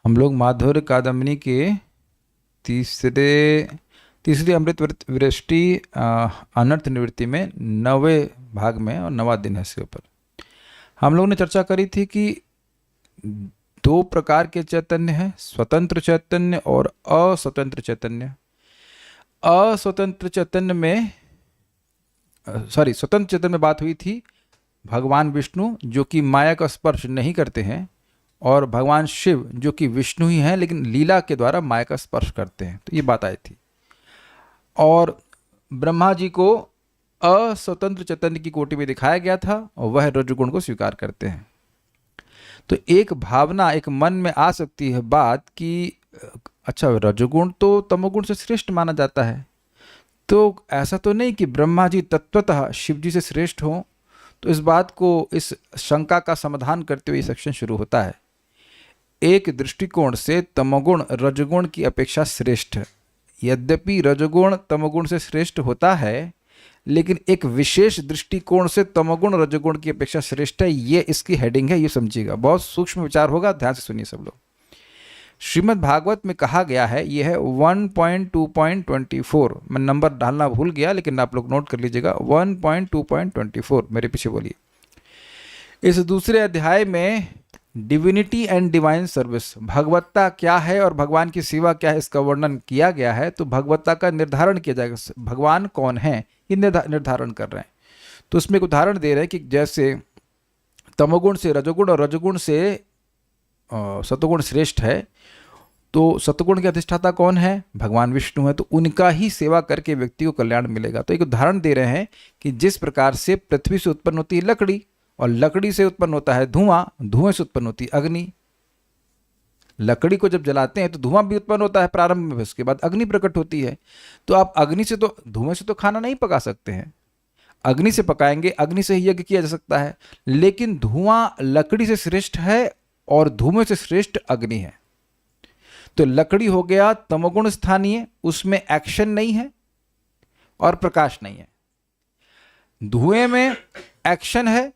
हम लोग माधुर्य कादम्बिनी के तीसरी अमृत वृष्टि अनर्थ निवृत्ति में 9वें भाग में और 9वां दिन है। इसके ऊपर हम लोग ने चर्चा करी थी कि दो प्रकार के चैतन्य हैं, स्वतंत्र चैतन्य और अस्वतंत्र चैतन्य। अस्वतंत्र चैतन्य में स्वतंत्र चैतन्य में बात हुई थी भगवान विष्णु जो कि माया का स्पर्श नहीं करते हैं, और भगवान शिव जो कि विष्णु ही हैं लेकिन लीला के द्वारा माया का स्पर्श करते हैं। तो ये बात आई थी। और ब्रह्मा जी को अस्वतंत्र चैतन्य की कोटि में दिखाया गया था और वह रजोगुण को स्वीकार करते हैं। तो एक भावना एक मन में आ सकती है बात कि अच्छा रजोगुण तो तमोगुण से श्रेष्ठ माना जाता है, तो ऐसा तो नहीं कि ब्रह्मा जी तत्वतः शिव जी से श्रेष्ठ हों। तो इस बात को, इस शंका का समाधान करते हुए ये सेक्शन शुरू होता है। एक दृष्टिकोण से तमोगुण रजोगुण की अपेक्षा श्रेष्ठ है। यद्यपि रजोगुण तमोगुण से श्रेष्ठ होता है, लेकिन एक विशेष दृष्टिकोण से तमोगुण रजोगुण की अपेक्षा श्रेष्ठ है। ये इसकी हेडिंग है, ये समझिएगा। बहुत सूक्ष्म विचार होगा, ध्यान से सुनिए सब लोग। श्रीमद् भागवत में कहा गया है, यह है 1.2.24। मैं नंबर डालना भूल गया लेकिन आप लोग नोट कर लीजिएगा। 1.2.24 मेरे पीछे बोलिए। इस दूसरे अध्याय में डिविनिटी एंड डिवाइन सर्विस, भगवत्ता क्या है और भगवान की सेवा क्या है, इसका वर्णन किया गया है। तो भगवत्ता का निर्धारण किया जाएगा, भगवान कौन है ये निर्धारण कर रहे हैं। तो उसमें एक उदाहरण दे रहे हैं कि जैसे तमोगुण से रजोगुण और रजोगुण से सतोगुण श्रेष्ठ है, तो सतोगुण के अधिष्ठाता कौन है? भगवान विष्णु है। तो उनका ही सेवा करके व्यक्ति को कल्याण मिलेगा। तो एक उदाहरण दे रहे हैं कि जिस प्रकार से पृथ्वी से उत्पन्न होती है लकड़ी, और लकड़ी से उत्पन्न होता है धुआं, धुएं से उत्पन्न होती है अग्नि। लकड़ी को जब जलाते हैं तो धुआं भी उत्पन्न होता है प्रारंभ में, उसके बाद अग्नि प्रकट होती है। तो आप अग्नि से तो, धुएं से तो खाना नहीं पका सकते हैं, अग्नि से पकाएंगे, अग्नि से ही यज्ञ किया जा सकता है। लेकिन धुआं लकड़ी से श्रेष्ठ है और धुएं से श्रेष्ठ अग्नि है। तो लकड़ी हो गया तमोगुण स्थानीय, उसमें एक्शन नहीं है और प्रकाश नहीं है। धुएं में एक्शन है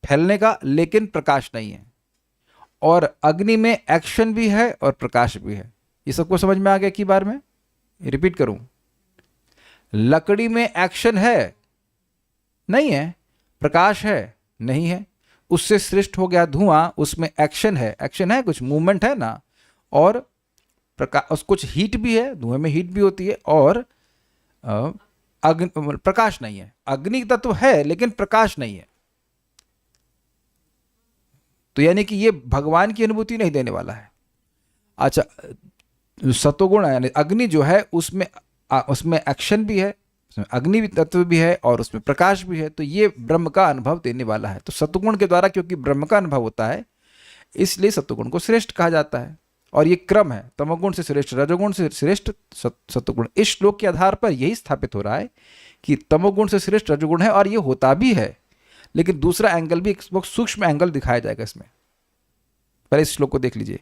फैलने का लेकिन प्रकाश नहीं है, और अग्नि में एक्शन भी है और प्रकाश भी है। ये सबको समझ में आ गया? की बार में रिपीट करूं, लकड़ी में एक्शन है नहीं है, प्रकाश है नहीं है, उससे श्रेष्ठ हो गया धुआं, उसमें एक्शन है, एक्शन है, कुछ मूवमेंट है ना, और प्रकाश, कुछ हीट भी है, धुएं में हीट भी होती है, और प्रकाश नहीं है। अग्नि तत्व है लेकिन प्रकाश नहीं है। तो यानी कि ये भगवान की अनुभूति नहीं देने वाला है। अच्छा, सतोगुण यानी अग्नि जो है उसमें एक्शन भी है, उसमें अग्नि तत्व भी है और उसमें प्रकाश भी है। तो ये ब्रह्म का अनुभव देने वाला है। तो सतोगुण के द्वारा क्योंकि ब्रह्म का अनुभव होता है, इसलिए सतोगुण को श्रेष्ठ कहा जाता है। और ये क्रम है, तमोगुण से श्रेष्ठ, रजोगुण से श्रेष्ठ, सतोगुण। इस श्लोक के आधार पर यही स्थापित हो रहा है कि तमोगुण से श्रेष्ठ रजोगुण है, और ये होता भी है। लेकिन दूसरा एंगल भी, बहुत सूक्ष्म एंगल दिखाया जाएगा इसमें। पहले इस श्लोक को देख लीजिए।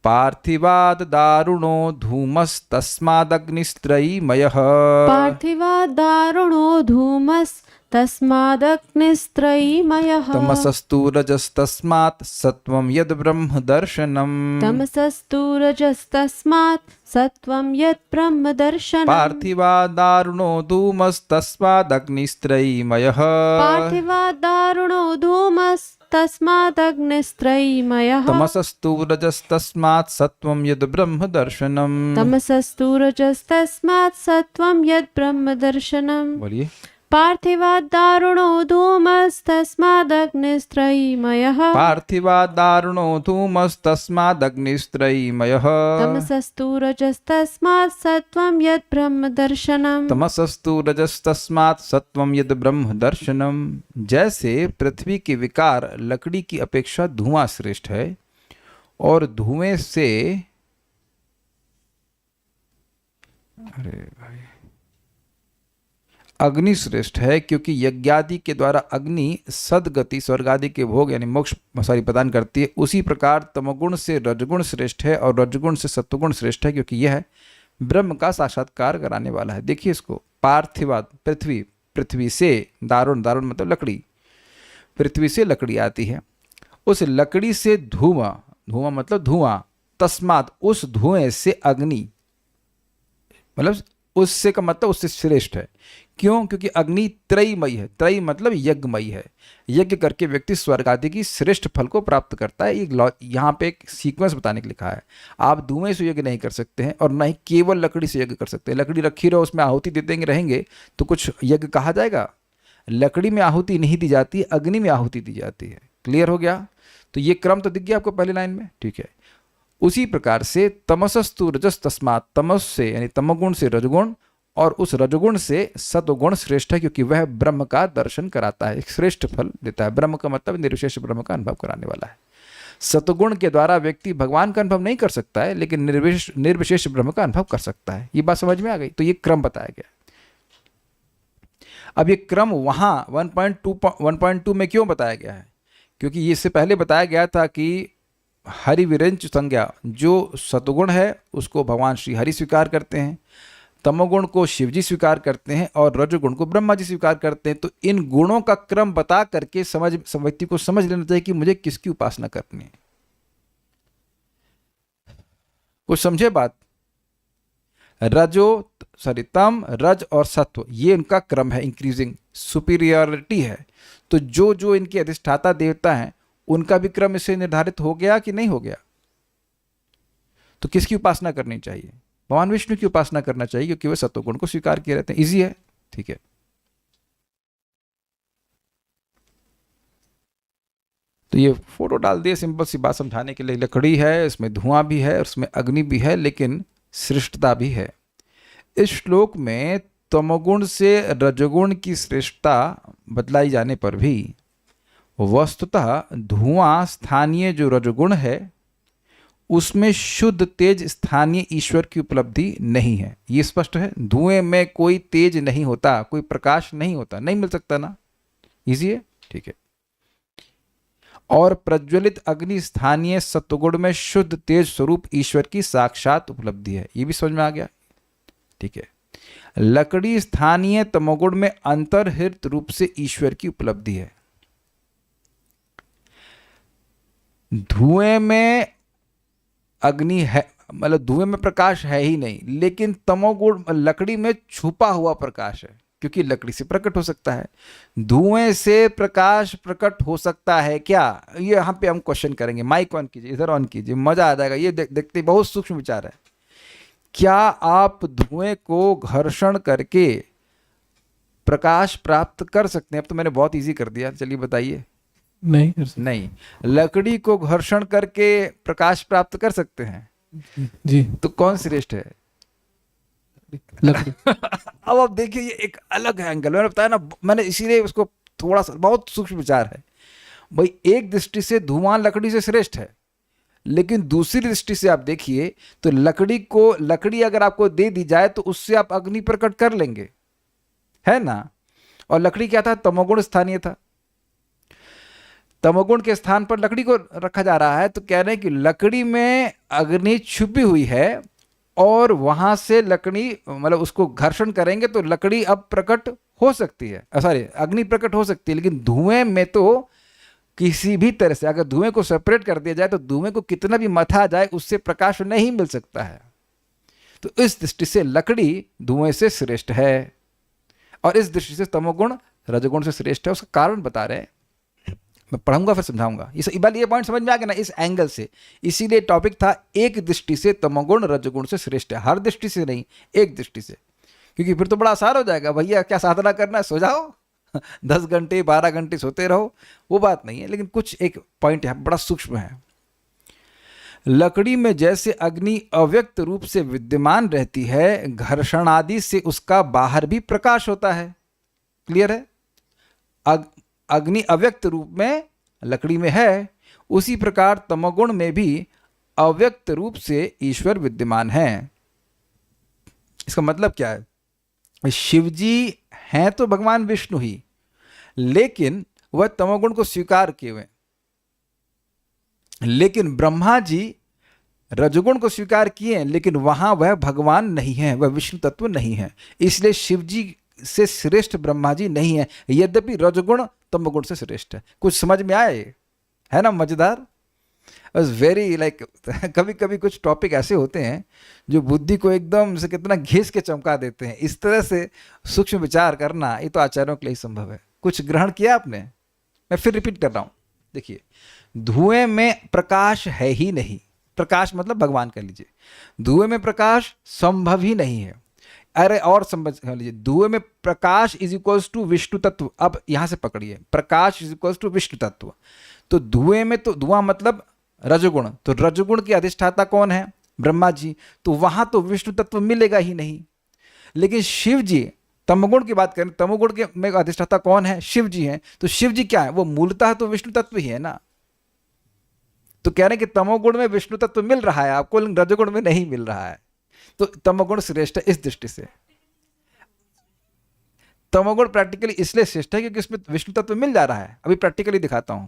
पार्थिवाद दारुणो धूमस्तस्मादग्निस्त्रयीमयः, पार्थिवाद दारुणो धूमस्तस्मादग्निस्त्रयीमयः, तमसस्तु रजस्तस्मात् सत्वं यद् ब्रह्म दर्शनम्, तमसस्तु रजस्तस्मात् सत्वं यत् ब्रह्म दर्शनम्। पार्थिवाद दारुणो धूमस्तस्मादग्निस्त्रयीमयः, पार्थिवाद दारुणो धूमस्तस्मादग्निस्त्रयीमयः, तमसस्तु रजस्तस्मात् सत्वं यद् ब्रह्म दर्शनम्। तमसस्तु रजस्तस्मात् सत्वं यत् ब्रह्म दर्शनम्। बोलिए। पार्थिवाद दारुणो धूमस्तस्मादग्निस्त्रयीमयः, पार्थिवाद दारुणो धूमस्तस्मादग्निस्त्रयीमयः, तमसस्तु रजस्तस्मात् सत्वं यत् ब्रह्म दर्शनम्। तमसस्तु रजस्तस्मात् सत्वं यद् ब्रह्म दर्शनम्। जैसे पृथ्वी के विकार लकड़ी की अपेक्षा धुआं श्रेष्ठ है, और धुएं से, अरे भाई, अग्नि श्रेष्ठ है, क्योंकि यज्ञादि के द्वारा अग्नि सदगति स्वर्ग आदि के भोग यानी मोक्ष प्रदान करती है। उसी प्रकार तमोगुण से रजगुण श्रेष्ठ है और रजगुण से सत्वगुण श्रेष्ठ है, क्योंकि यह ब्रह्म का साक्षात्कार कराने वाला है। देखिए इसको, पार्थिवाद पृथ्वी, पृथ्वी से दारुण, दारुण मतलब लकड़ी, पृथ्वी से लकड़ी आती है, उस लकड़ी से धुआं, धुआं मतलब धुआं, तस्मात् उस धुएं से अग्नि, मतलब उससे का मतलब उससे श्रेष्ठ है। क्यों? क्योंकि अग्नि त्रयमयी है। त्रयी मतलब यज्ञमयी है। यज्ञ करके व्यक्ति स्वर्ग आदि की श्रेष्ठ फल को प्राप्त करता है। यहाँ पे एक सीक्वेंस बताने के लिखा है। आप धुएं से यज्ञ नहीं कर सकते हैं और न ही केवल लकड़ी से यज्ञ कर सकते हैं। लकड़ी रखी रहो, उसमें आहुति देते रहेंगे तो कुछ यज्ञ कहा जाएगा? लकड़ी में आहुति नहीं दी जाती, अग्नि में आहुति दी जाती है। क्लियर हो गया? तो ये क्रम तो दिख गया आपको पहली लाइन में, ठीक है। उसी प्रकार से तमसस्तु रजस तस्मात्, तमस से यानी तमगुण से रजगुण और उस रजगुण से सत्वगुण श्रेष्ठ है, क्योंकि वह ब्रह्म का दर्शन कराता है, एक श्रेष्ठ फल देता है। ब्रह्म का मतलब निर्विशेष ब्रह्म का अनुभव कराने वाला है। सत्वगुण के द्वारा व्यक्ति भगवान का अनुभव नहीं कर सकता है, लेकिन निर्विशेष ब्रह्म का अनुभव कर सकता है। ये बात समझ में आ गई? तो ये क्रम बताया गया। अब ये क्रम वहां 1.2 में क्यों बताया गया है? क्योंकि इससे पहले बताया गया था कि हरि विरंच संज्ञा, जो सतगुण है उसको भगवान श्री हरि स्वीकार करते हैं, तमोगुण को शिव जी स्वीकार करते हैं और रजोगुण को ब्रह्मा जी स्वीकार करते हैं। तो इन गुणों का क्रम बता करके व्यक्ति को समझ लेना चाहिए कि मुझे किसकी उपासना करनी है। कुछ समझे बात? तम, रज और सत्व, ये इनका क्रम है, इंक्रीजिंग सुपीरियरिटी है। तो जो जो इनके अधिष्ठाता देवता हैं उनका भी क्रम इससे निर्धारित हो गया कि नहीं हो गया? तो किसकी उपासना करनी चाहिए? भगवान विष्णु की उपासना करना चाहिए, क्योंकि वे सत्वगुण को स्वीकार किए रहते हैं। इजी है, ठीक है। तो ये फोटो डाल दिए सिंपल सी बात समझाने के लिए। लकड़ी है, इसमें धुआं भी है, उसमें अग्नि भी है, लेकिन श्रेष्ठता भी है। इस श्लोक में तमोगुण से रजोगुण की श्रेष्ठता बतलाई जाने पर भी वस्तुतः धुआं स्थानीय जो रजोगुण है उसमें शुद्ध तेज स्थानीय ईश्वर की उपलब्धि नहीं है। ये स्पष्ट है। धुएं में कोई तेज नहीं होता, कोई प्रकाश नहीं होता, नहीं मिल सकता ना। इजी है, ठीक है। और प्रज्वलित अग्नि स्थानीय सत्वगुण में शुद्ध तेज स्वरूप ईश्वर की साक्षात उपलब्धि है। ये भी समझ में आ गया, ठीक है। लकड़ी स्थानीय तमोगुण में अंतर्हित रूप से ईश्वर की उपलब्धि है। धुएं में अग्नि है, मतलब धुएं में प्रकाश है ही नहीं, लेकिन तमोगुण लकड़ी में छुपा हुआ प्रकाश है, क्योंकि लकड़ी से प्रकट हो सकता है। धुएं से प्रकाश प्रकट हो सकता है क्या? ये यहाँ पे हम क्वेश्चन करेंगे। माइक ऑन कीजिए, इधर ऑन कीजिए, मजा आ जाएगा। ये देखते बहुत सूक्ष्म विचार है। क्या आप धुएं को घर्षण करके प्रकाश प्राप्त कर सकते हैं? अब तो मैंने बहुत इजी कर दिया, चलिए बताइए। नहीं कर सकते। नहीं। लकड़ी को घर्षण करके प्रकाश प्राप्त कर सकते हैं जी। तो कौन श्रेष्ठ है? लकड़ी। अब आप देखिए, ये एक अलग एंगल मैंने बताया ना, मैंने इसीलिए उसको थोड़ा सा, बहुत सूक्ष्म विचार है भाई। एक दृष्टि से धुआं लकड़ी से श्रेष्ठ है, लेकिन दूसरी दृष्टि से आप देखिए तो लकड़ी अगर आपको दे दी जाए तो उससे आप अग्नि प्रकट कर लेंगे, है ना। और लकड़ी क्या था? तमोगुण स्थानीय था। तमोगुण के स्थान पर लकड़ी को रखा जा रहा है, तो कह रहे हैं कि लकड़ी में अग्नि छुपी हुई है और वहां से लकड़ी, मतलब उसको घर्षण करेंगे तो लकड़ी अब प्रकट हो सकती है, सॉरी अग्नि प्रकट हो सकती है। लेकिन धुएं में तो किसी भी तरह से अगर धुएं को सेपरेट कर दिया जाए तो धुएं को कितना भी मथा जाए उससे प्रकाश नहीं मिल सकता है। तो इस दृष्टि से लकड़ी धुएं से श्रेष्ठ है, और इस दृष्टि से तमोगुण रजोगुण से श्रेष्ठ है। उसका कारण बता रहे हैं, मैं पढ़ूंगा फिर समझाऊंगा। ये पॉइंट समझ में आ गया ना, इस एंगल से। इसीलिए टॉपिक था एक दृष्टि से तमोगुण रजोगुण से श्रेष्ठ है, हर दृष्टि से नहीं, एक दृष्टि से। क्योंकि फिर तो बड़ा आसान हो जाएगा, भैया क्या साधना करना है, सो जाओ 10 घंटे 12 घंटे सोते रहो, वो बात नहीं है। लेकिन कुछ एक पॉइंट यहाँ बड़ा सूक्ष्म है। लकड़ी में जैसे अग्नि अव्यक्त रूप से विद्यमान रहती है, घर्षण आदि से उसका बाहर भी प्रकाश होता है। क्लियर है? अग्नि अव्यक्त रूप में लकड़ी में है, उसी प्रकार तमोगुण में भी अव्यक्त रूप से ईश्वर विद्यमान है। इसका मतलब क्या है? शिवजी हैं तो भगवान विष्णु ही, लेकिन वह तमोगुण को स्वीकार किए हुए। लेकिन ब्रह्मा जी रजोगुण को स्वीकार किए हैं, लेकिन वहां वह भगवान नहीं है, वह विष्णु तत्व नहीं है। इसलिए शिवजी से श्रेष्ठ ब्रह्मा जी नहीं है, यद्यपि रजोगुण तमोगुण से श्रेष्ठ है। कुछ समझ में आए? है ना मजेदार? बस वेरी लाइक कभी कभी कुछ टॉपिक ऐसे होते हैं जो बुद्धि को एकदम से कितना घिस के चमका देते हैं। इस तरह से सूक्ष्म विचार करना ये तो आचार्यों के लिए ही संभव है। कुछ ग्रहण किया आपने? मैं फिर रिपीट कर रहा हूँ। देखिए, धुएं में प्रकाश है ही नहीं। प्रकाश मतलब भगवान कह लीजिए। धुएं में प्रकाश संभव ही नहीं है। अरे और समझ लीजिए, धुएं में प्रकाश इज इक्वल्स टू विष्णु तत्व। अब यहां से पकड़िए, प्रकाश इज इक्वल्स टू विष्णु तत्व। तो धुएं में, तो धुआं मतलब रजोगुण, तो रजोगुण की अधिष्ठाता कौन है? ब्रह्मा जी। तो वहां तो विष्णु तत्व मिलेगा ही नहीं। लेकिन शिव जी, तमोगुण की बात करें, तमोगुण के में अधिष्ठाता कौन है? शिव जी हैं। तो शिव जी क्या है? वो मूलतः तो विष्णु तत्व ही है ना। तो कह रहे हैं कि तमोगुण में विष्णु तत्व मिल रहा है आपको, लेकिन रजोगुण में नहीं मिल रहा है। तो तमोगुण श्रेष्ठ है इस दृष्टि से। तमोगुण प्रैक्टिकली इसलिए श्रेष्ठ है क्योंकि इसमें विष्णु तत्व मिल जा रहा है। अभी प्रैक्टिकली दिखाता हूं।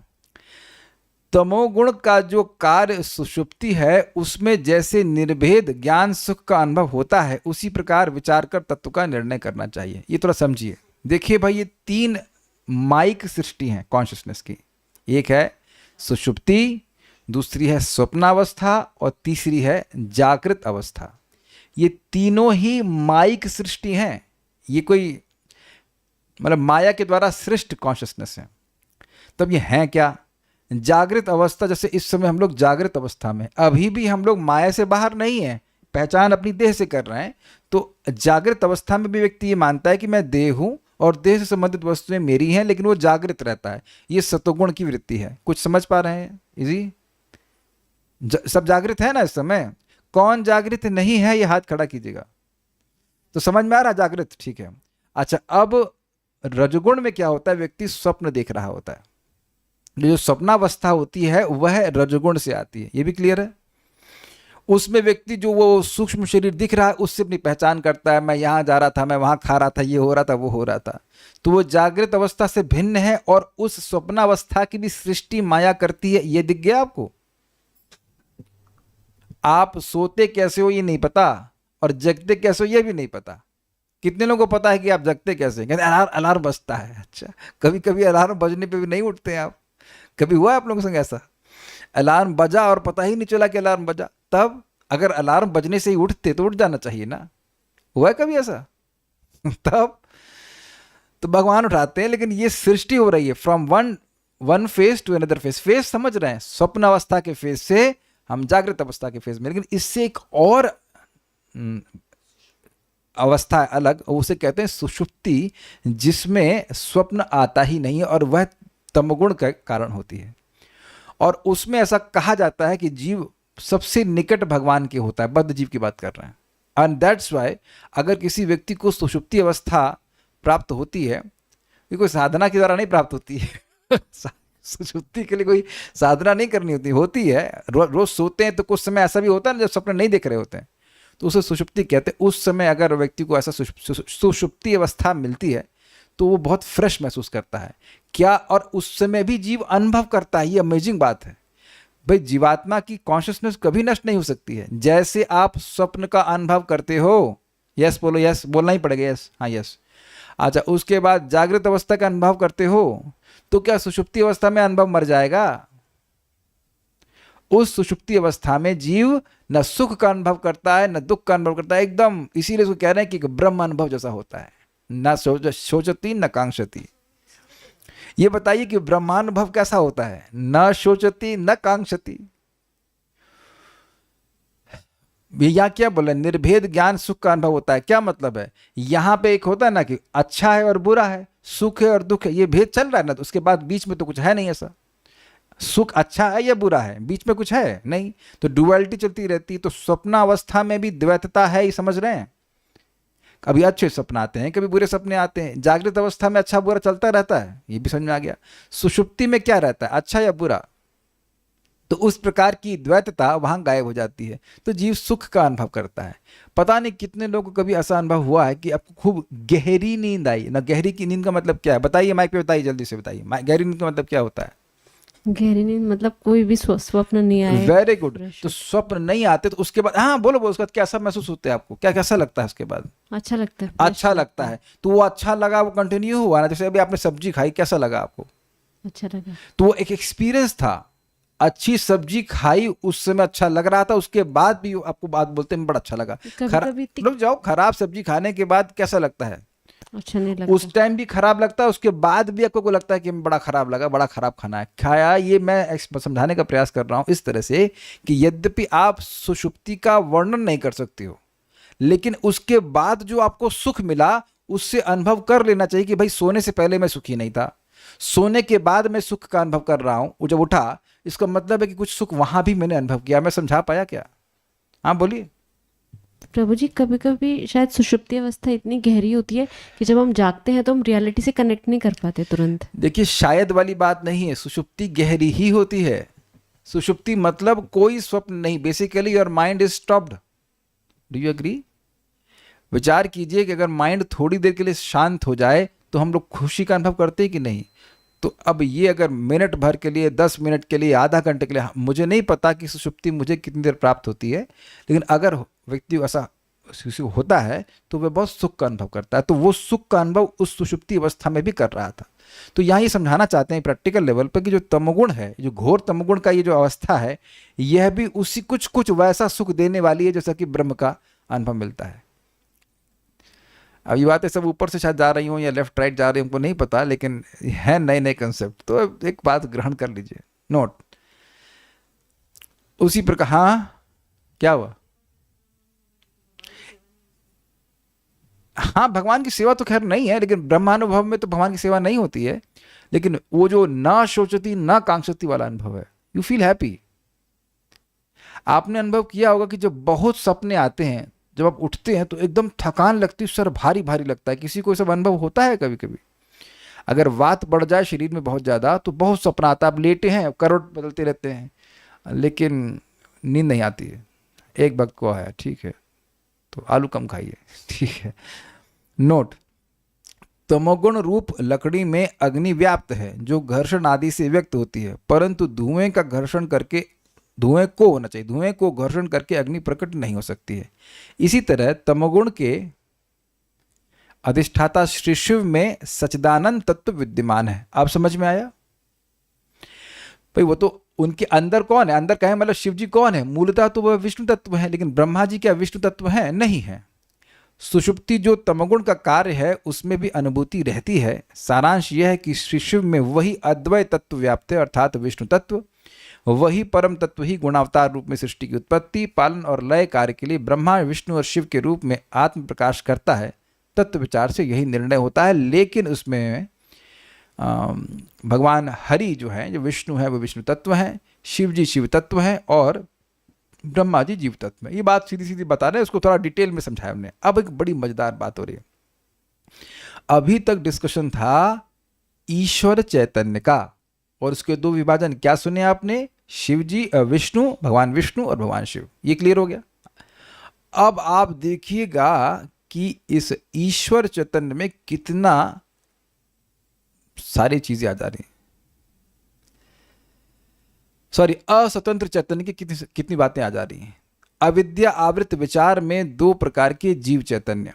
तमोगुण का जो कार्य सुषुप्ति है, उसमें जैसे निर्भेद ज्ञान सुख का अनुभव होता है, उसी प्रकार विचार कर तत्व का निर्णय करना चाहिए। ये थोड़ा समझिए। देखिए भाई, ये 3 माइक सृष्टि हैं कॉन्शियसनेस की। एक है सुषुप्ति, दूसरी है स्वप्नावस्था और तीसरी है जागृत अवस्था। ये तीनों ही माइक सृष्टि हैं। ये कोई मतलब माया के द्वारा सृष्ट कॉन्शियसनेस है। तब ये हैं क्या? जागृत अवस्था, जैसे इस समय हम लोग जागृत अवस्था में, अभी भी हम लोग माया से बाहर नहीं हैं, पहचान अपनी देह से कर रहे हैं। तो जागृत अवस्था में भी व्यक्ति ये मानता है कि मैं देह हूं और देह से संबंधित वस्तुएं मेरी हैं, लेकिन वो जागृत रहता है। ये सतोगुण की वृत्ति है। कुछ समझ पा रहे हैं? इजी सब जागृत है ना इस समय? कौन जागृत नहीं है? ये हाथ खड़ा कीजिएगा। तो समझ में आ रहा जागृत? ठीक है। अच्छा, अब रजोगुण में क्या होता है? व्यक्ति स्वप्न देख रहा होता है। जो स्वप्नावस्था होती है वह रजोगुण से आती है। ये भी क्लियर है? उसमें व्यक्ति जो वो सूक्ष्म शरीर दिख रहा है उससे अपनी पहचान करता है। मैं यहाँ जा रहा था, मैं वहाँ खा रहा था, ये हो रहा था, वो हो रहा था। तो वो जागृत अवस्था से भिन्न है और उस स्वप्नावस्था की भी सृष्टि माया करती है। ये दिख गया आपको? आप सोते कैसे हो ये नहीं पता और जगते कैसे हो ये भी नहीं पता। कितने लोगों को पता है कि आप जगते कैसे हैं? कहते अलार्म बजता है। अच्छा, कभी कभी अलार्म बजने पे भी नहीं उठते हैं आप? कभी हुआ है आप लोगों के संग ऐसा? अलार्म बजा और पता ही नहीं चला कि अलार्म बजा। तब अगर अलार्म बजने से ही उठते तो उठ जाना चाहिए ना। हुआ है कभी ऐसा? तब तो भगवान उठाते हैं। लेकिन ये सृष्टि हो रही है from one phase two another phase. Phase समझ रहे हैं? स्वप्न अवस्था के फेज से हम जागृत अवस्था के फेज में। लेकिन इससे एक और अवस्था है अलग, उसे कहते हैं सुषुप्ति, जिसमें स्वप्न आता ही नहीं है और वह तमोगुण के कारण होती है। और उसमें ऐसा कहा जाता है कि जीव सबसे निकट भगवान के होता है। बद्ध जीव की बात कर रहे हैं। एंड दैट्स वाई अगर किसी व्यक्ति को सुषुप्ति अवस्था प्राप्त होती है, ये कोई साधना के द्वारा नहीं प्राप्त होती है। सुषुप्ति के लिए कोई साधना नहीं करनी होती है। रोज सोते हैं तो कुछ समय ऐसा भी होता है ना जब सपने नहीं देख रहे होते हैं, तो उसे सुषुप्ति कहते हैं। उस समय अगर व्यक्ति को ऐसा सुषुप्ति अवस्था मिलती है तो वो बहुत फ्रेश महसूस करता है क्या, और उस समय भी जीव अनुभव करता है। ये अमेजिंग बात है भाई। जीवात्मा की कॉन्शियसनेस कभी नष्ट नहीं हो सकती है। जैसे आप स्वप्न का अनुभव करते हो, यस बोलो, यस बोलना ही पड़ेगा, यस, हाँ यस। अच्छा, उसके बाद जागृत अवस्था का अनुभव करते हो, तो क्या सुषुप्ति अवस्था में अनुभव मर जाएगा? उस सुषुप्ति अवस्था में जीव न सुख का अनुभव करता है न दुख का अनुभव करता है। एकदम इसीलिए उसको कह रहे हैं कि ब्रह्म अनुभव जैसा होता है। न शोचती न कांक्षती। ये बताइए कि ब्रह्मानुभव कैसा होता है? न शोचती न कांक्षती। यहाँ क्या बोला? निर्भेद ज्ञान सुख का अनुभव होता है। क्या मतलब है? यहाँ पे एक होता है ना कि अच्छा है और बुरा है, सुख है और दुख है, ये भेद चल रहा है ना। तो उसके बाद बीच में तो कुछ है नहीं ऐसा। सुख अच्छा है या बुरा है, बीच में कुछ है नहीं, तो डुअलिटी चलती रहती। तो स्वप्नावस्था में भी द्वैतता है, ये समझ रहे हैं? कभी अच्छे सपने आते हैं, कभी बुरे सपने आते हैं। जागृत अवस्था में अच्छा बुरा चलता रहता है, ये भी समझ में आ गया। सुषुप्ति में क्या रहता है, अच्छा या बुरा? तो उस प्रकार की द्वैतता वहां गायब हो जाती है, तो जीव सुख का अनुभव करता है। पता नहीं कितने लोगों को कभी ऐसा अनुभव हुआ है कि आपको खूब गहरी नींद आई ना। गहरी की नींद का मतलब क्या है बताइए? माइक पे बताइए, जल्दी से बताइए। गहरी नींद का मतलब क्या होता है? गहरी नींद मतलब कोई भी स्वप्न नहीं आए। Very good. तो स्वप्न नहीं आते तो उसके बाद, हाँ बोलो, उसके बाद कैसा महसूस होता है आपको? क्या कैसा लगता है उसके बाद? अच्छा लगता है। अच्छा लगता है। तो वो अच्छा लगा, वो कंटिन्यू हुआ ना। जैसे अभी आपने सब्जी खाई, कैसा लगा आपको? अच्छा लगा। तो वो एक एक्सपीरियंस था। अच्छी सब्जी खाई उस समय अच्छा लग रहा था, उसके बाद भी आपको बात बोलते में बड़ा अच्छा लगा। कभी रुक जाओ, खराब सब्जी खाने के बाद कैसा लगता है? अच्छा नहीं लगता। उस टाइम भी खराब लगता है, उसके बाद भी आपको को लगता है कि बड़ा खराब लगा, बड़ा खराब खाना है खाया। ये मैं समझाने का प्रयास कर रहा हूं इस तरह से कि यद्यपि आप सुषुप्ति का वर्णन नहीं कर सकते हो, लेकिन उसके बाद जो आपको सुख मिला उससे अनुभव कर लेना चाहिए कि भाई सोने से पहले मैं सुखी नहीं था, सोने के बाद मैं सुख का अनुभव कर रहा हूं। वो जब उठा, इसका मतलब है कि कुछ सुख वहां भी मैंने अनुभव किया। मैं समझा पाया क्या? हाँ बोलिए। प्रभु जी कभी कभी शायद सुषुप्ति अवस्था इतनी गहरी होती है कि जब हम जागते हैं तो हम रियलिटी से कनेक्ट नहीं कर पाते तुरंत। देखिए, शायद वाली बात नहीं है, सुषुप्ति गहरी ही होती है। सुषुप्ति मतलब कोई स्वप्न नहीं, basically your mind is stopped. Do you agree? विचार कीजिए कि अगर माइंड थोड़ी देर के लिए शांत हो जाए तो हम लोग खुशी का अनुभव करते हैं कि नहीं? तो अब ये अगर मिनट भर के लिए, 10 मिनट के लिए, आधा घंटे के लिए, मुझे नहीं पता कि सुषुप्ति मुझे कितनी देर प्राप्त होती है, लेकिन अगर व्यक्ति ऐसा होता है तो वह बहुत सुख का अनुभव करता है। तो वो सुख का अनुभव उस सुषुप्ति अवस्था में भी कर रहा था। तो यहाँ ये समझाना चाहते हैं प्रैक्टिकल लेवल पर कि जो तमोगुण है, जो घोर तमोगुण का ये जो अवस्था है, यह भी उसी कुछ कुछ वैसा सुख देने वाली है जैसा कि ब्रह्म का अनुभव मिलता है। अब ये बातें सब ऊपर से शायद जा रही हूँ या लेफ्ट राइट जा रही हूँ, हमको नहीं पता, लेकिन है नए नए कंसेप्ट, तो एक बात ग्रहण कर लीजिए, नोट। उसी प्रकार, हाँ क्या हुआ? हाँ, भगवान की सेवा तो खैर नहीं है, लेकिन ब्रह्मानुभव में तो भगवान की सेवा नहीं होती है, लेकिन वो जो ना शोचती ना कांक्षती वाला अनुभव है, यू फील हैप्पी। आपने अनुभव किया होगा कि जब बहुत सपने आते हैं, जब आप उठते हैं तो एकदम थकान लगती है, सर भारी भारी लगता है। किसी को सब अनुभव होता है कभी कभी? अगर वात बढ़ जाए शरीर में बहुत ज़्यादा तो बहुत सपना आता है, आप लेटे हैं, करवट बदलते रहते हैं, लेकिन नींद नहीं आती है। एक वक्त को आया, ठीक है, तो आलू कम खाइए, ठीक है। नोट, तमोगुण रूप लकड़ी में अग्नि व्याप्त है जो घर्षण आदि से व्यक्त होती है, परंतु धुएं का घर्षण करके, धुएं को होना चाहिए, धुएं को घर्षण करके अग्नि प्रकट नहीं हो सकती है। इसी तरह तमोगुण के अधिष्ठाता श्री शिव में सच्चिदानंद तत्व विद्यमान है। आप समझ में आया? भाई वो तो उनके अंदर कौन है? अंदर कहें मतलब शिव जी कौन है? मूलतः तो वह विष्णु तत्व है, लेकिन ब्रह्मा जी क्या विष्णु तत्व है? नहीं है। सुषुप्ति जो तमोगुण का कार्य है उसमें भी अनुभूति रहती है। सारांश यह है कि श्री शिव में वही अद्वय तत्व व्याप्त है, अर्थात विष्णु तत्व। वही परम तत्व ही गुणावतार रूप में सृष्टि की उत्पत्ति, पालन और लय कार्य के लिए ब्रह्मा, विष्णु और शिव के रूप में आत्म प्रकाश करता है। तत्व विचार से यही निर्णय होता है, लेकिन उसमें भगवान हरि जो है, जो विष्णु है, वो विष्णु तत्व हैं, शिव जी शिव तत्व हैं और ब्रह्मा जी जीव तत्व में। ये बात सीधी सीधी बता रहे हैं, उसको थोड़ा डिटेल में समझाया हमने। अब एक बड़ी मजेदार बात हो रही है। अभी तक डिस्कशन था ईश्वर चैतन्य का, और उसके दो विभाजन क्या सुने आपने? शिव जी, विष्णु, भगवान विष्णु और भगवान शिव। ये क्लियर हो गया। अब आप देखिएगा कि इस ईश्वर चैतन्य में कितना सारी चीजें आ जा रही हैं। सॉरी, अस्वतंत्र चैतन्य की कितनी बातें आ जा रही हैं। अविद्या आवृत विचार में दो प्रकार के जीव चैतन्य,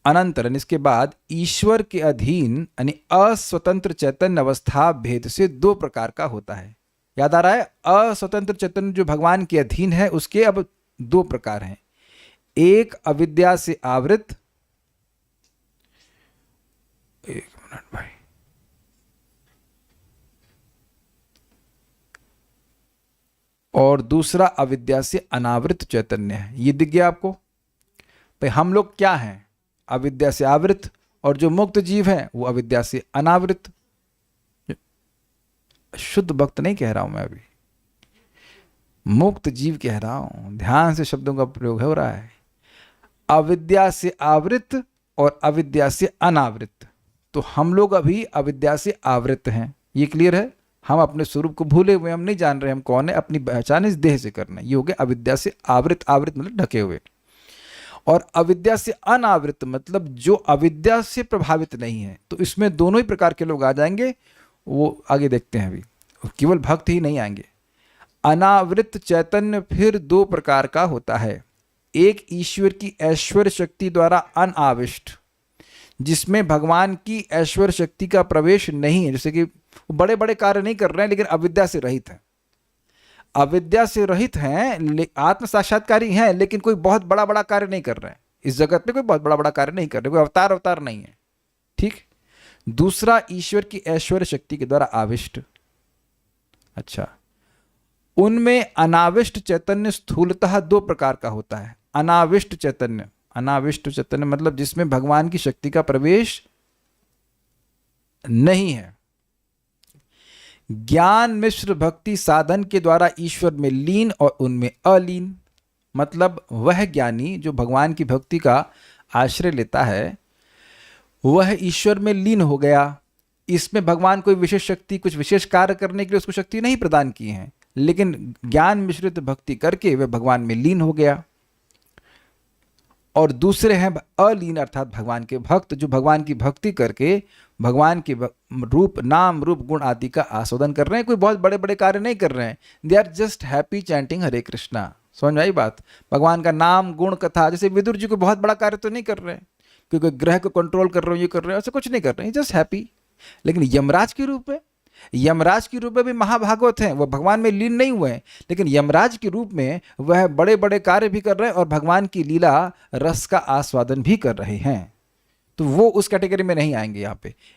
अनंतरन इसके बाद ईश्वर के अधीन यानी अस्वतंत्र चैतन्य अवस्था भेद से दो प्रकार का होता है। याद आ रहा है? अस्वतंत्र चैतन्य जो भगवान के अधीन है उसके अब दो प्रकार हैं। एक अविद्या से आवृत, एक मिनट भाई, और दूसरा अविद्या से अनावृत चैतन्य है। ये दिख गया आपको? भाई हम लोग क्या हैं? अविद्या से आवृत, और जो मुक्त जीव हैं वो अविद्या से अनावृत। शुद्ध भक्त नहीं कह रहा हूं मैं, अभी मुक्त जीव कह रहा हूं। ध्यान से शब्दों का प्रयोग हो रहा है। अविद्या से आवृत और अविद्या से अनावृत। तो हम लोग अभी अविद्या से आवृत हैं, ये क्लियर है? हम अपने स्वरूप को भूले हुए, हम नहीं जान रहे हम कौन है, अपनी पहचान इस देह से करना। ये हो गया अविद्या से आवृत। आवृत मतलब ढके हुए। और अविद्या से अनावृत मतलब जो अविद्या से प्रभावित नहीं है। तो इसमें दोनों ही प्रकार के लोग आ जाएंगे, वो आगे देखते हैं। अभी केवल भक्त ही नहीं आएंगे। अनावृत चैतन्य फिर दो प्रकार का होता है। एक ईश्वर की ऐश्वर्य शक्ति द्वारा अनाविष्ट, जिसमें भगवान की ऐश्वर्य शक्ति का प्रवेश नहीं है, जैसे कि वो बड़े बड़े कार्य नहीं कर रहे हैं लेकिन अविद्या से रहित है। अविद्या से रहित हैं, आत्म साक्षात्कारी हैं, लेकिन कोई बहुत बड़ा बड़ा कार्य नहीं कर रहे हैं इस जगत में, कोई बहुत बड़ा बड़ा कार्य नहीं कर रहे, कोई अवतार नहीं है। ठीक। दूसरा, ईश्वर की ऐश्वर्य शक्ति के द्वारा आविष्ट। अच्छा, उनमें अनाविष्ट चैतन्य स्थूलतः दो प्रकार का होता है। अनाविष्ट चैतन्य, अनाविष्ट चैतन्य मतलब जिसमें भगवान की शक्ति का प्रवेश नहीं है। ज्ञान मिश्र भक्ति साधन के द्वारा ईश्वर में लीन और उनमें अलीन, मतलब वह ज्ञानी जो भगवान की भक्ति का आश्रय लेता है वह ईश्वर में लीन हो गया। इसमें भगवान कोई विशेष शक्ति, कुछ विशेष कार्य करने के लिए उसको शक्ति नहीं प्रदान की है, लेकिन ज्ञान मिश्रित भक्ति करके वह भगवान में लीन हो गया। और दूसरे हैं अलीन अर्थात भगवान के भक्त, जो भगवान की भक्ति करके भगवान के रूप, नाम रूप गुण आदि का आस्वादन कर रहे हैं, कोई बहुत बड़े बड़े कार्य नहीं कर रहे हैं। They are just happy chanting Hare Krishna. समझ में आई बात? भगवान का नाम गुण कथा, जैसे विदुर जी को बहुत बड़ा कार्य तो नहीं कर रहे हैं, क्योंकि ग्रह को कंट्रोल कर रहे हो, ये कर रहे हो, ऐसा कुछ नहीं कर रहे हैं, जस्ट हैप्पी। लेकिन यमराज के रूप में, यमराज के रूप में भी महाभागवत हैं, वह भगवान में लीन नहीं हुए हैं, लेकिन यमराज के रूप में वह बड़े बड़े कार्य भी कर रहे हैं और भगवान की लीला रस का आस्वादन भी कर रहे हैं। तो वो उस कैटेगरी में नहीं आएंगे।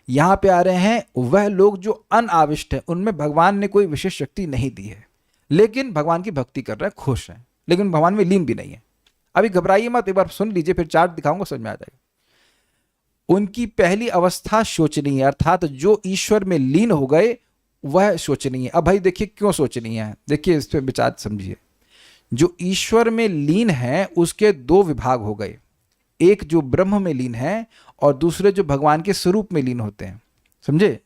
यहाँ पे आ रहे हैं वह लोग जो अनाविष्ट हैं, उनमें भगवान ने कोई विशेष शक्ति नहीं दी है, लेकिन भगवान की भक्ति कर रहे हैं, खुश हैं, लेकिन भगवान में लीन भी नहीं है। अभी घबराइए मत, एक बार सुन लीजिए, फिर चार्ट दिखाऊंगा, समझ में आ जाएगा। उनकी पहली अवस्था शोचनीय, अर्थात जो ईश्वर में लीन हो गए वह शोचनीय। अब भाई देखिए क्यों शोचनीय है, देखिए इस पर विचार समझिए। जो ईश्वर में लीन है उसके दो विभाग हो गए, एक जो ब्रह्म में लीन है और दूसरे जो भगवान के स्वरूप में लीन होते हैं। समझे?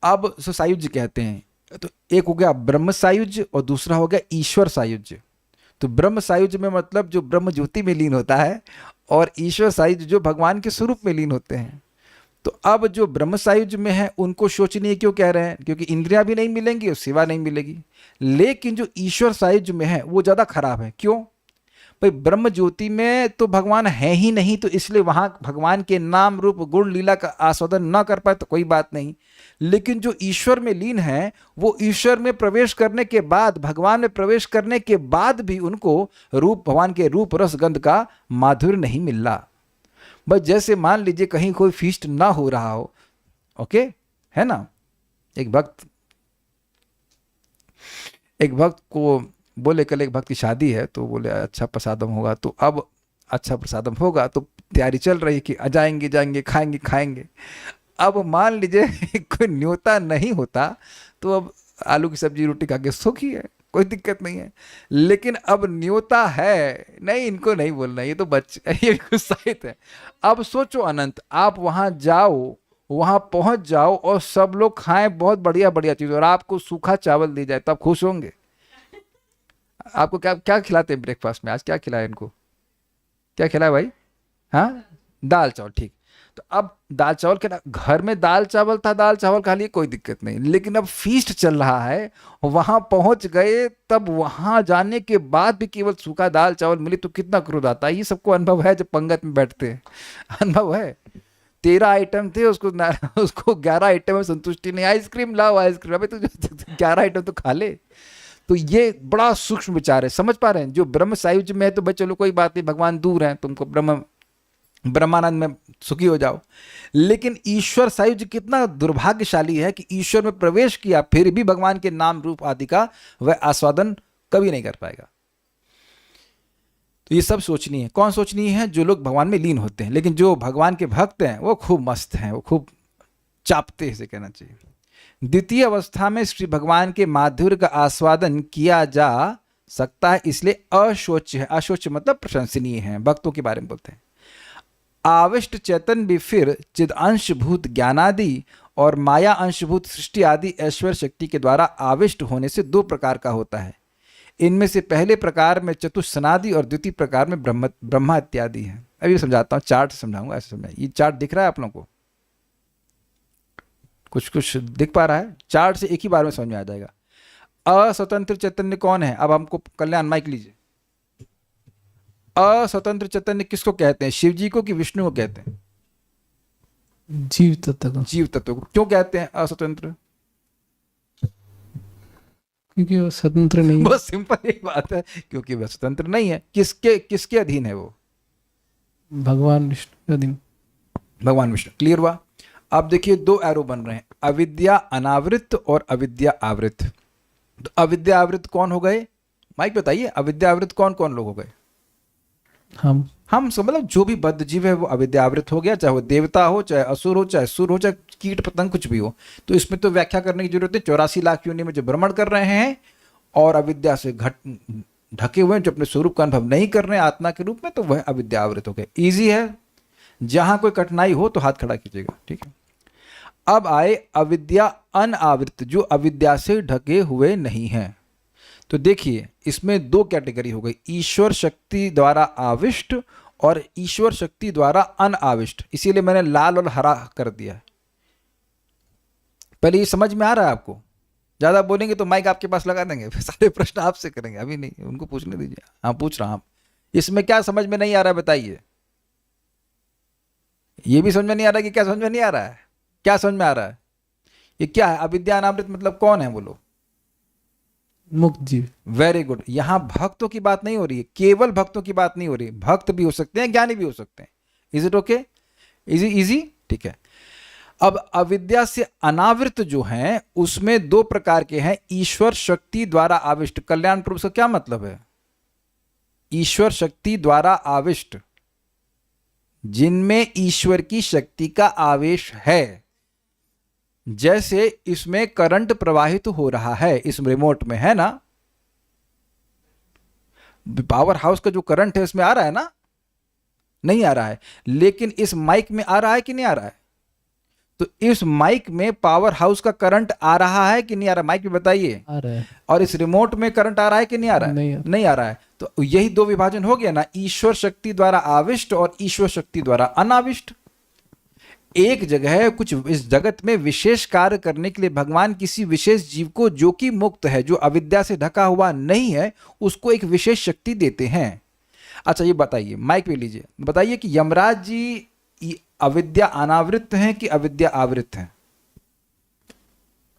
अब सायुज्य कहते हैं, तो एक हो गया ब्रह्म सायुज्य और दूसरा हो गया ईश्वर सायुज्य। तो ब्रह्म सायुज्य में मतलब जो ब्रह्म ज्योति में लीन होता है, और ईश्वर सायुज्य जो भगवान के स्वरूप में लीन होते हैं। तो अब जो ब्रह्म सायुज्य में है उनको शोचनीय क्यों कह रहे हैं? क्योंकि इंद्रियां भी नहीं मिलेंगी और सेवा नहीं मिलेगी। लेकिन जो ईश्वर सायुज्य में है वो ज़्यादा खराब है। क्यों भाई? ब्रह्म ज्योति में तो भगवान है ही नहीं, तो इसलिए वहाँ भगवान के नाम रूप गुण लीला का आस्वादन ना कर पाए तो कोई बात नहीं। लेकिन जो ईश्वर में लीन है वो ईश्वर में प्रवेश करने के बाद, भगवान में प्रवेश करने के बाद भी उनको रूप, भगवान के रूप रस गंध का माधुर्य नहीं मिल रहा। बस जैसे मान लीजिए कहीं कोई फीस्ट ना हो रहा हो, ओके, है ना, एक भक्त को बोले कल एक भक्त की शादी है, तो बोले अच्छा प्रसादम होगा, तो अब अच्छा प्रसादम होगा तो तैयारी चल रही कि जाएंगे खाएंगे। अब मान लीजिए कोई न्योता नहीं होता तो अब आलू की सब्जी रोटी खा के सुखी है, कोई दिक्कत नहीं है। लेकिन अब न्योता है, नहीं इनको नहीं बोलना, ये तो बच्चे, ये उत्साहित है। अब सोचो अनंत, आप वहाँ जाओ, वहाँ पहुँच जाओ और सब लोग खाएं बहुत बढ़िया बढ़िया चीज़ और आपको सूखा चावल दी जाए, तो आप खुश होंगे? आपको क्या क्या खिलाते हैं ब्रेकफास्ट में? आज क्या खिलाया इनको? क्या खिलाया भाई? हाँ, दाल चावल। ठीक, तो अब दाल चावल के, घर में दाल चावल था, दाल चावल खा लिए, कोई दिक्कत नहीं। लेकिन अब फीस्ट चल रहा है, वहां पहुंच गए, तब वहां जाने के बाद भी केवल सूखा दाल चावल मिली तो कितना क्रोध आता है। ये सबको अनुभव है जब पंगत में बैठते हैं, अनुभव है। 13 आइटम थे, उसको 11 आइटम में संतुष्टि नहीं। आइसक्रीम लाओ, आइसक्रीम, अबे तो 11 आइटम तो खा ले। तो ये बड़ा सूक्ष्म विचार है, समझ पा रहे हैं? जो ब्रह्म सायुज्य में है तो भाई चलो कोई बात नहीं, भगवान दूर हैं, तुमको ब्रह्मानंद में सुखी हो जाओ। लेकिन ईश्वर सायुज्य कितना दुर्भाग्यशाली है कि ईश्वर में प्रवेश किया फिर भी भगवान के नाम रूप आदि का वह आस्वादन कभी नहीं कर पाएगा। तो ये सब सोचनीय है। कौन सोचनीय है? जो लोग भगवान में लीन होते हैं। लेकिन जो भगवान के भक्त हैं वो खूब मस्त हैं, वो खूब चापते हैं, इसे कहना चाहिए। द्वितीय अवस्था में श्री भगवान के माधुर्य का आस्वादन किया जा सकता है, इसलिए अशोच्य है। अशोच्य मतलब प्रशंसनीय है, भक्तों के बारे में बोलते हैं। आविष्ट चेतन भी फिर चिद अंशभूत ज्ञानादि और माया अंशभूत सृष्टि आदि ऐश्वर्य शक्ति के द्वारा आविष्ट होने से दो प्रकार का होता है। इनमें से पहले प्रकार में चतुस्सनादि और द्वितीय प्रकार में ब्रह्मा इत्यादि है। अभी समझाता हूँ, चार्ट समझाऊंगा, ऐसे समझाइए। ये चार्ट दिख रहा है आप लोगों को? कुछ दिख पा रहा है? चार्ट से एक ही बार में समझ में आ जाएगा। अस्वतंत्र चैतन्य कौन है? अब हमको कल्याण माइक लीजिए। अस्वतंत्र चैतन्य किसको कहते हैं? शिव जी को कि विष्णु को कहते हैं? जीव तत्व को। जीव तत्व को। क्यों कहते हैं अस्वतंत्र? क्योंकि वो स्वतंत्र नहीं है। बहुत सिंपल एक बात है, क्योंकि वह स्वतंत्र नहीं है। किसके किसके अधीन है वो? भगवान विष्णु का दिन। भगवान विष्णु। क्लियर हुआ? अब देखिए दो एरो बन रहे हैं, अविद्या अनावृत और अविद्या आवृत। तो अविद्या आवृत कौन हो गए? माइक बताइए, अविद्या आवृत कौन कौन लोग हो गए? हम सब, मतलब जो भी बद्ध जीव है वो अविद्या आवृत हो गया, चाहे वो देवता हो, चाहे असुर हो, चाहे सुर हो, चाहे कीट पतंग कुछ भी हो। तो इसमें तो व्याख्या करने की जरूरत है। 84 लाख योनि में जो भ्रमण कर रहे हैं और अविद्या से ढके हुए हैं, जो अपने स्वरूप का अनुभव नहीं कर रहे हैं आत्मा के रूप में, तो वह अविद्या आवृत हो गए। ईजी है, जहां कोई कठिनाई हो तो हाथ खड़ा कीजिएगा, ठीक है। अब आए अविद्या अनावृत, जो अविद्या से ढके हुए नहीं हैं। तो देखिए इसमें दो कैटेगरी हो गई, ईश्वर शक्ति द्वारा आविष्ट और ईश्वर शक्ति द्वारा अनाविष्ट। इसीलिए मैंने लाल और हरा कर दिया है। पहले ये समझ में आ रहा है आपको? ज्यादा बोलेंगे तो माइक आपके पास लगा देंगे, फिर सारे प्रश्न आपसे करेंगे। अभी नहीं, उनको पूछने दीजिए। हाँ पूछ रहा हूं। इसमें क्या समझ में नहीं आ रहा है बताइए? ये भी समझ में नहीं आ रहा कि क्या समझ में नहीं आ रहा है? क्या समझ में आ रहा है? ये क्या है? अविद्या अनावृत मतलब कौन है बोलो? मुक्त जीव। Very good. यहां भक्तों की बात नहीं हो रही है, केवल भक्तों की बात नहीं हो रही है। भक्त भी हो सकते हैं, ज्ञानी भी हो सकते हैं। Is it okay? Easy easy, ठीक है। अब अविद्या से अनावृत जो हैं उसमें दो प्रकार के हैं, ईश्वर शक्ति द्वारा आविष्ट। कल्याण प्रभु से क्या मतलब है? ईश्वर शक्ति द्वारा आविष्ट, जिनमें ईश्वर की शक्ति का आवेश है। जैसे इसमें करंट प्रवाहित हो रहा है, इस रिमोट में है ना, पावर हाउस का जो करंट है इसमें आ रहा है ना? नहीं आ रहा है। लेकिन इस माइक में आ रहा है कि नहीं आ रहा है? तो इस माइक में पावर हाउस का करंट आ रहा है कि नहीं आ रहा? माइक में बताइए। आ रहा है। और इस रिमोट में करंट आ रहा है कि नहीं आ रहा है? नहीं आ रहा है। तो यही दो विभाजन हो गया ना, ईश्वर शक्ति द्वारा आविष्ट और ईश्वर शक्ति द्वारा अनाविष्ट। एक जगह कुछ इस जगत में विशेष कार्य करने के लिए भगवान किसी विशेष जीव को, जो कि मुक्त है, जो अविद्या से ढका हुआ नहीं है, उसको एक विशेष शक्ति देते हैं। अच्छा ये बताइए, माइक पे लीजिए, बताइए कि यमराज जी अविद्या अनावृत हैं कि अविद्या आवृत हैं?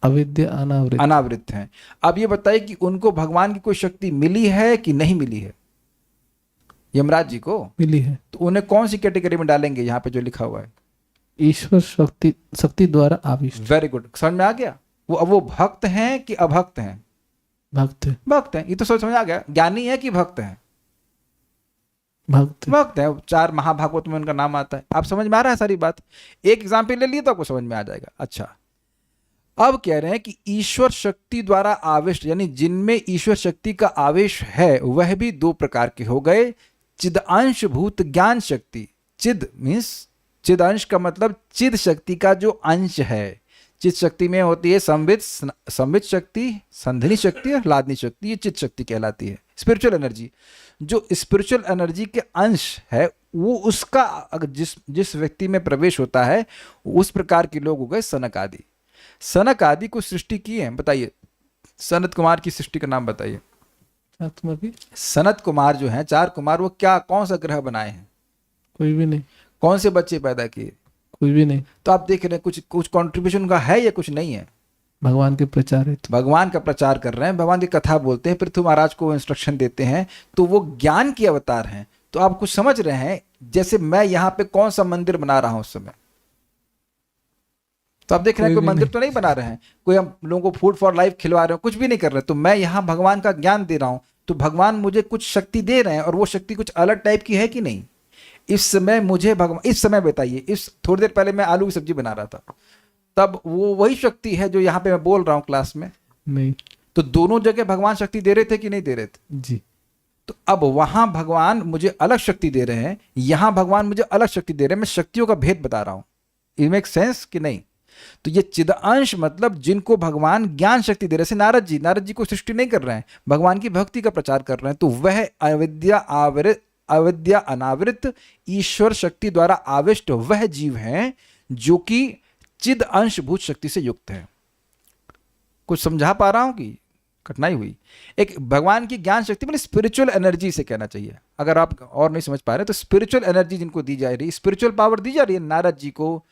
अविद्या अनावृत। अनावृत हैं। अब ये बताइए कि उनको भगवान की कोई शक्ति मिली है कि नहीं मिली है? यमराज जी को मिली है। तो उन्हें कौन सी कैटेगरी में डालेंगे यहां पे जो लिखा हुआ है? ईश्वर शक्ति द्वारा आविष्ट। वेरी गुड, समझ में आ गया? वो भक्त हैं कि अभक्त हैं? भक्त है। भक्त हैं, ये तो समझ आ गया। ज्ञानी है कि भक्त हैं? भक्त है। 4 महाभागवत में उनका नाम आता है। आप समझ में आ रहा है सारी बात? एक एग्जाम्पल ले लिए तो आपको समझ में आ जाएगा। अच्छा अब कह रहे हैं कि ईश्वर शक्ति द्वारा आविष्ट, यानी जिनमें ईश्वर शक्ति का आवेश है, वह भी दो प्रकार के हो गए। चिदअंश भूत ज्ञान शक्ति। चिद मीन्स, चिदअंश का मतलब चिद शक्ति का जो अंश है। चिद शक्ति में होती है संवित शक्ति, संधिनी शक्ति और लादनी शक्ति। ये चिद शक्ति कहलाती है, स्पिरिचुअल एनर्जी। जो स्पिरिचुअल एनर्जी के अंश है वो उसका अगर जिस व्यक्ति में प्रवेश होता है, उस प्रकार के लोग हो गए सनक आदि। सनक आदि को सृष्टि की है, बताइए सनत कुमार की सृष्टि का नाम बताइए। सनत कुमार जो हैं, 4 कुमार, वो क्या कौन सा ग्रह बनाए हैं? कोई भी नहीं। कौन से बच्चे पैदा किए? कोई भी नहीं। तो आप देख रहे हैं कुछ कंट्रीब्यूशन का है या कुछ नहीं है? भगवान के प्रचार है। भगवान का प्रचार कर रहे हैं, भगवान की कथा बोलते हैं, पृथ्वी महाराज को इंस्ट्रक्शन देते हैं, तो वो ज्ञान के अवतार हैं। तो आप कुछ समझ रहे हैं? जैसे मैं यहाँ पे कौन सा मंदिर बना रहा हूं उस समय, तो आप देख रहे हैं कोई मंदिर तो नहीं बना रहे हैं, कोई हम लोगों को फूड फॉर लाइफ खिलवा रहे हो, कुछ भी नहीं कर रहे। तो मैं यहाँ भगवान का ज्ञान दे रहा हूं, तो भगवान मुझे कुछ शक्ति दे रहे हैं, और वो शक्ति कुछ अलग टाइप की है कि नहीं? इस समय मुझे भगवान, इस समय बताइए, इस थोड़ी देर पहले मैं आलू की सब्जी बना रहा था, तब वो वही शक्ति है जो यहाँ पे मैं बोल रहा हूँ क्लास में? नहीं। तो दोनों जगह भगवान शक्ति दे रहे थे कि नहीं दे रहे थे? जी। तो अब वहां भगवान मुझे अलग शक्ति दे रहे हैं, यहां भगवान मुझे अलग शक्ति दे रहे हैं। मैं शक्तियों का भेद बता रहा हूं। इट मेक सेंस कि नहीं? तो ये चिदअंश मतलब जिनको भगवान ज्ञान शक्ति दे रहे हैं। नारद जी को सृष्टि नहीं कर रहे हैं, भगवान की भक्ति का प्रचार कर रहे हैं। तो वह अविद्या अनावृत ईश्वर शक्ति द्वारा आविष्ट वह जीव हैं जो कि चिद अंश भूत शक्ति से युक्त है। कुछ समझा पा रहा हूं कि कठिनाई हुई? एक भगवान की ज्ञान शक्ति मतलब स्पिरिचुअल एनर्जी से कहना चाहिए। अगर आप और नहीं समझ पा रहे तो स्पिरिचुअल एनर्जी जिनको दी जा रही, स्पिरिचुअल पावर दी जा रही है नारद जी को,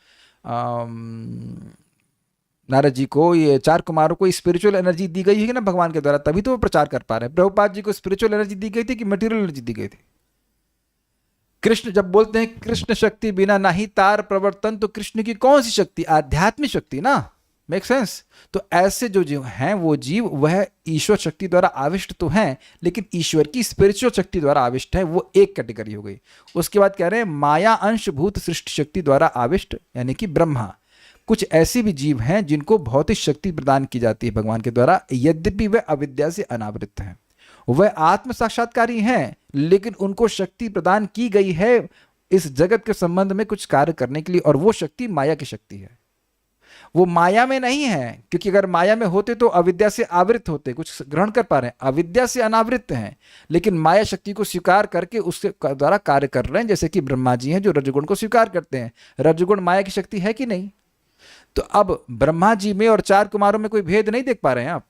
नारद जी को, ये 4 कुमारों को स्पिरिचुअल एनर्जी दी गई है ना भगवान के द्वारा, तभी तो वो प्रचार कर पा रहे हैं। प्रभुपाद जी को स्पिरिचुअल एनर्जी दी गई थी कि मटेरियल एनर्जी दी गई थी? कृष्ण जब बोलते हैं कृष्ण शक्ति बिना नहीं तार प्रवर्तन, तो कृष्ण की कौन सी शक्ति? आध्यात्मिक शक्ति ना। Make sense? तो ऐसे जो जीव हैं वो जीव वह ईश्वर शक्ति द्वारा आविष्ट तो हैं, लेकिन ईश्वर की स्पिरिचुअल शक्ति द्वारा आविष्ट है, वो एक कैटेगरी हो गई। उसके बाद कह रहे हैं माया अंश भूत सृष्टि शक्ति द्वारा आविष्ट, यानी कि ब्रह्मा। कुछ ऐसे भी जीव हैं जिनको भौतिक शक्ति प्रदान की जाती है भगवान के द्वारा, यद्यपि वे अविद्या से अनावृत हैं। वह आत्म साक्षात्कारी हैं, लेकिन उनको शक्ति प्रदान की गई है इस जगत के संबंध में कुछ कार्य करने के लिए, और वो शक्ति माया की शक्ति है। वो माया में नहीं है, क्योंकि अगर माया में होते तो अविद्या से आवृत होते, कुछ ग्रहण कर पा रहे हैं। अविद्या से अनावृत हैं, लेकिन माया शक्ति को स्वीकार करके उसके द्वारा कार्य कर रहे हैं, जैसे कि ब्रह्मा जी हैं जो रजगुण को स्वीकार करते हैं। रजगुण माया की शक्ति है कि नहीं? तो अब ब्रह्मा जी में और 4 कुमारों में कोई भेद नहीं देख पा रहे हैं आप?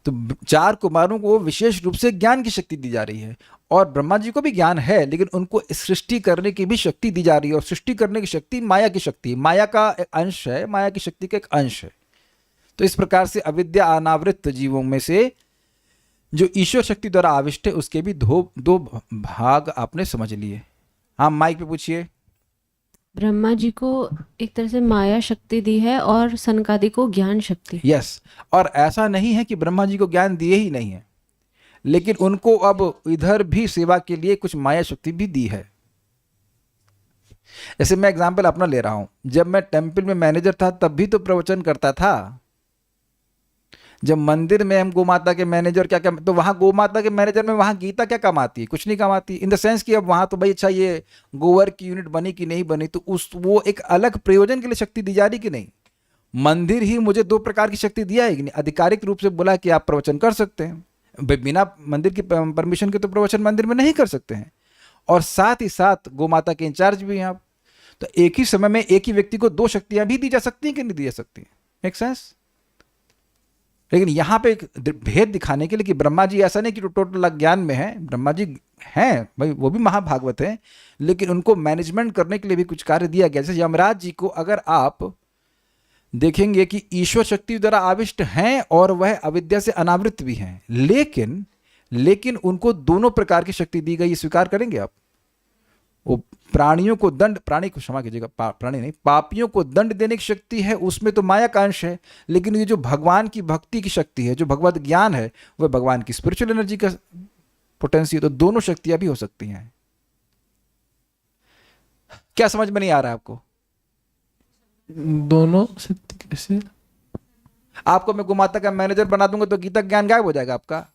तो 4 कुमारों को विशेष रूप से ज्ञान की शक्ति दी जा रही है, और ब्रह्मा जी को भी ज्ञान है, लेकिन उनको सृष्टि करने की भी शक्ति दी जा रही है, और सृष्टि करने की शक्ति माया की शक्ति, माया का एक अंश है, माया की शक्ति का एक अंश है। तो इस प्रकार से अविद्या अनावृत जीवों में से जो ईश्वर शक्ति द्वारा आविष्ट है, उसके भी दो भाग आपने समझ लिए। हाँ, माइक पे पूछिए। ब्रह्मा जी को एक तरह से माया शक्ति दी है और सनकादि को ज्ञान शक्ति। यस, और ऐसा नहीं है कि ब्रह्मा जी को ज्ञान दिए ही नहीं है, लेकिन उनको अब इधर भी सेवा के लिए कुछ माया शक्ति भी दी है। जैसे मैं एग्जांपल अपना ले रहा हूं, जब मैं टेंपल में मैनेजर था तब भी तो प्रवचन करता था। जब मंदिर में हम गोमाता के मैनेजर क्या क्या, तो वहां गोमाता के मैनेजर में वहां गीता क्या कमाती है? कुछ नहीं कमाती, इन द सेंस कि अब वहां तो भाई अच्छा ये गोवर की यूनिट बनी कि नहीं बनी, तो उस वो एक अलग प्रयोजन के लिए शक्ति दी जा रही कि नहीं? मंदिर ही मुझे 2 प्रकार की शक्ति दिया है कि नहीं? आधिकारिक रूप से बोला कि आप प्रवचन कर सकते हैं, बिना मंदिर की परमिशन के तो प्रवचन मंदिर में नहीं कर सकते हैं, और साथ ही साथ गोमाता के इंचार्ज भी हैं आप। तो एक ही समय में एक ही व्यक्ति को 2 शक्तियां भी दी जा सकती हैं कि नहीं दी जा सकती? Make sense? लेकिन यहां पे एक भेद दिखाने के लिए कि ब्रह्मा जी ऐसा नहीं कि टोटल ज्ञान में है, ब्रह्मा जी हैं भाई, वो भी महाभागवत हैं, लेकिन उनको मैनेजमेंट करने के लिए भी कुछ कार्य दिया गया। जैसे यमराज जी को अगर आप देखेंगे कि ईश्वर शक्ति द्वारा आविष्ट हैं और वह अविद्या से अनावृत भी हैं, लेकिन उनको दोनों प्रकार की शक्ति दी गई, स्वीकार करेंगे आप? वो प्राणियों को दंड, प्राणी को क्षमा कीजिएगा, प्राणी नहीं, पापियों को दंड देने की शक्ति है, उसमें तो माया का अंश है, लेकिन ये जो भगवान की भक्ति की शक्ति है, जो भगवत ज्ञान है, वह भगवान की स्पिरिचुअल एनर्जी का पोटेंशियल, तो दोनों शक्तियां भी हो सकती हैं। क्या समझ में नहीं आ रहा है आपको? दोनों शक्ति कैसे? आपको मैं गोमाता का मैनेजर बना दूंगा तो गीता ज्ञान गायब हो जाएगा आपका?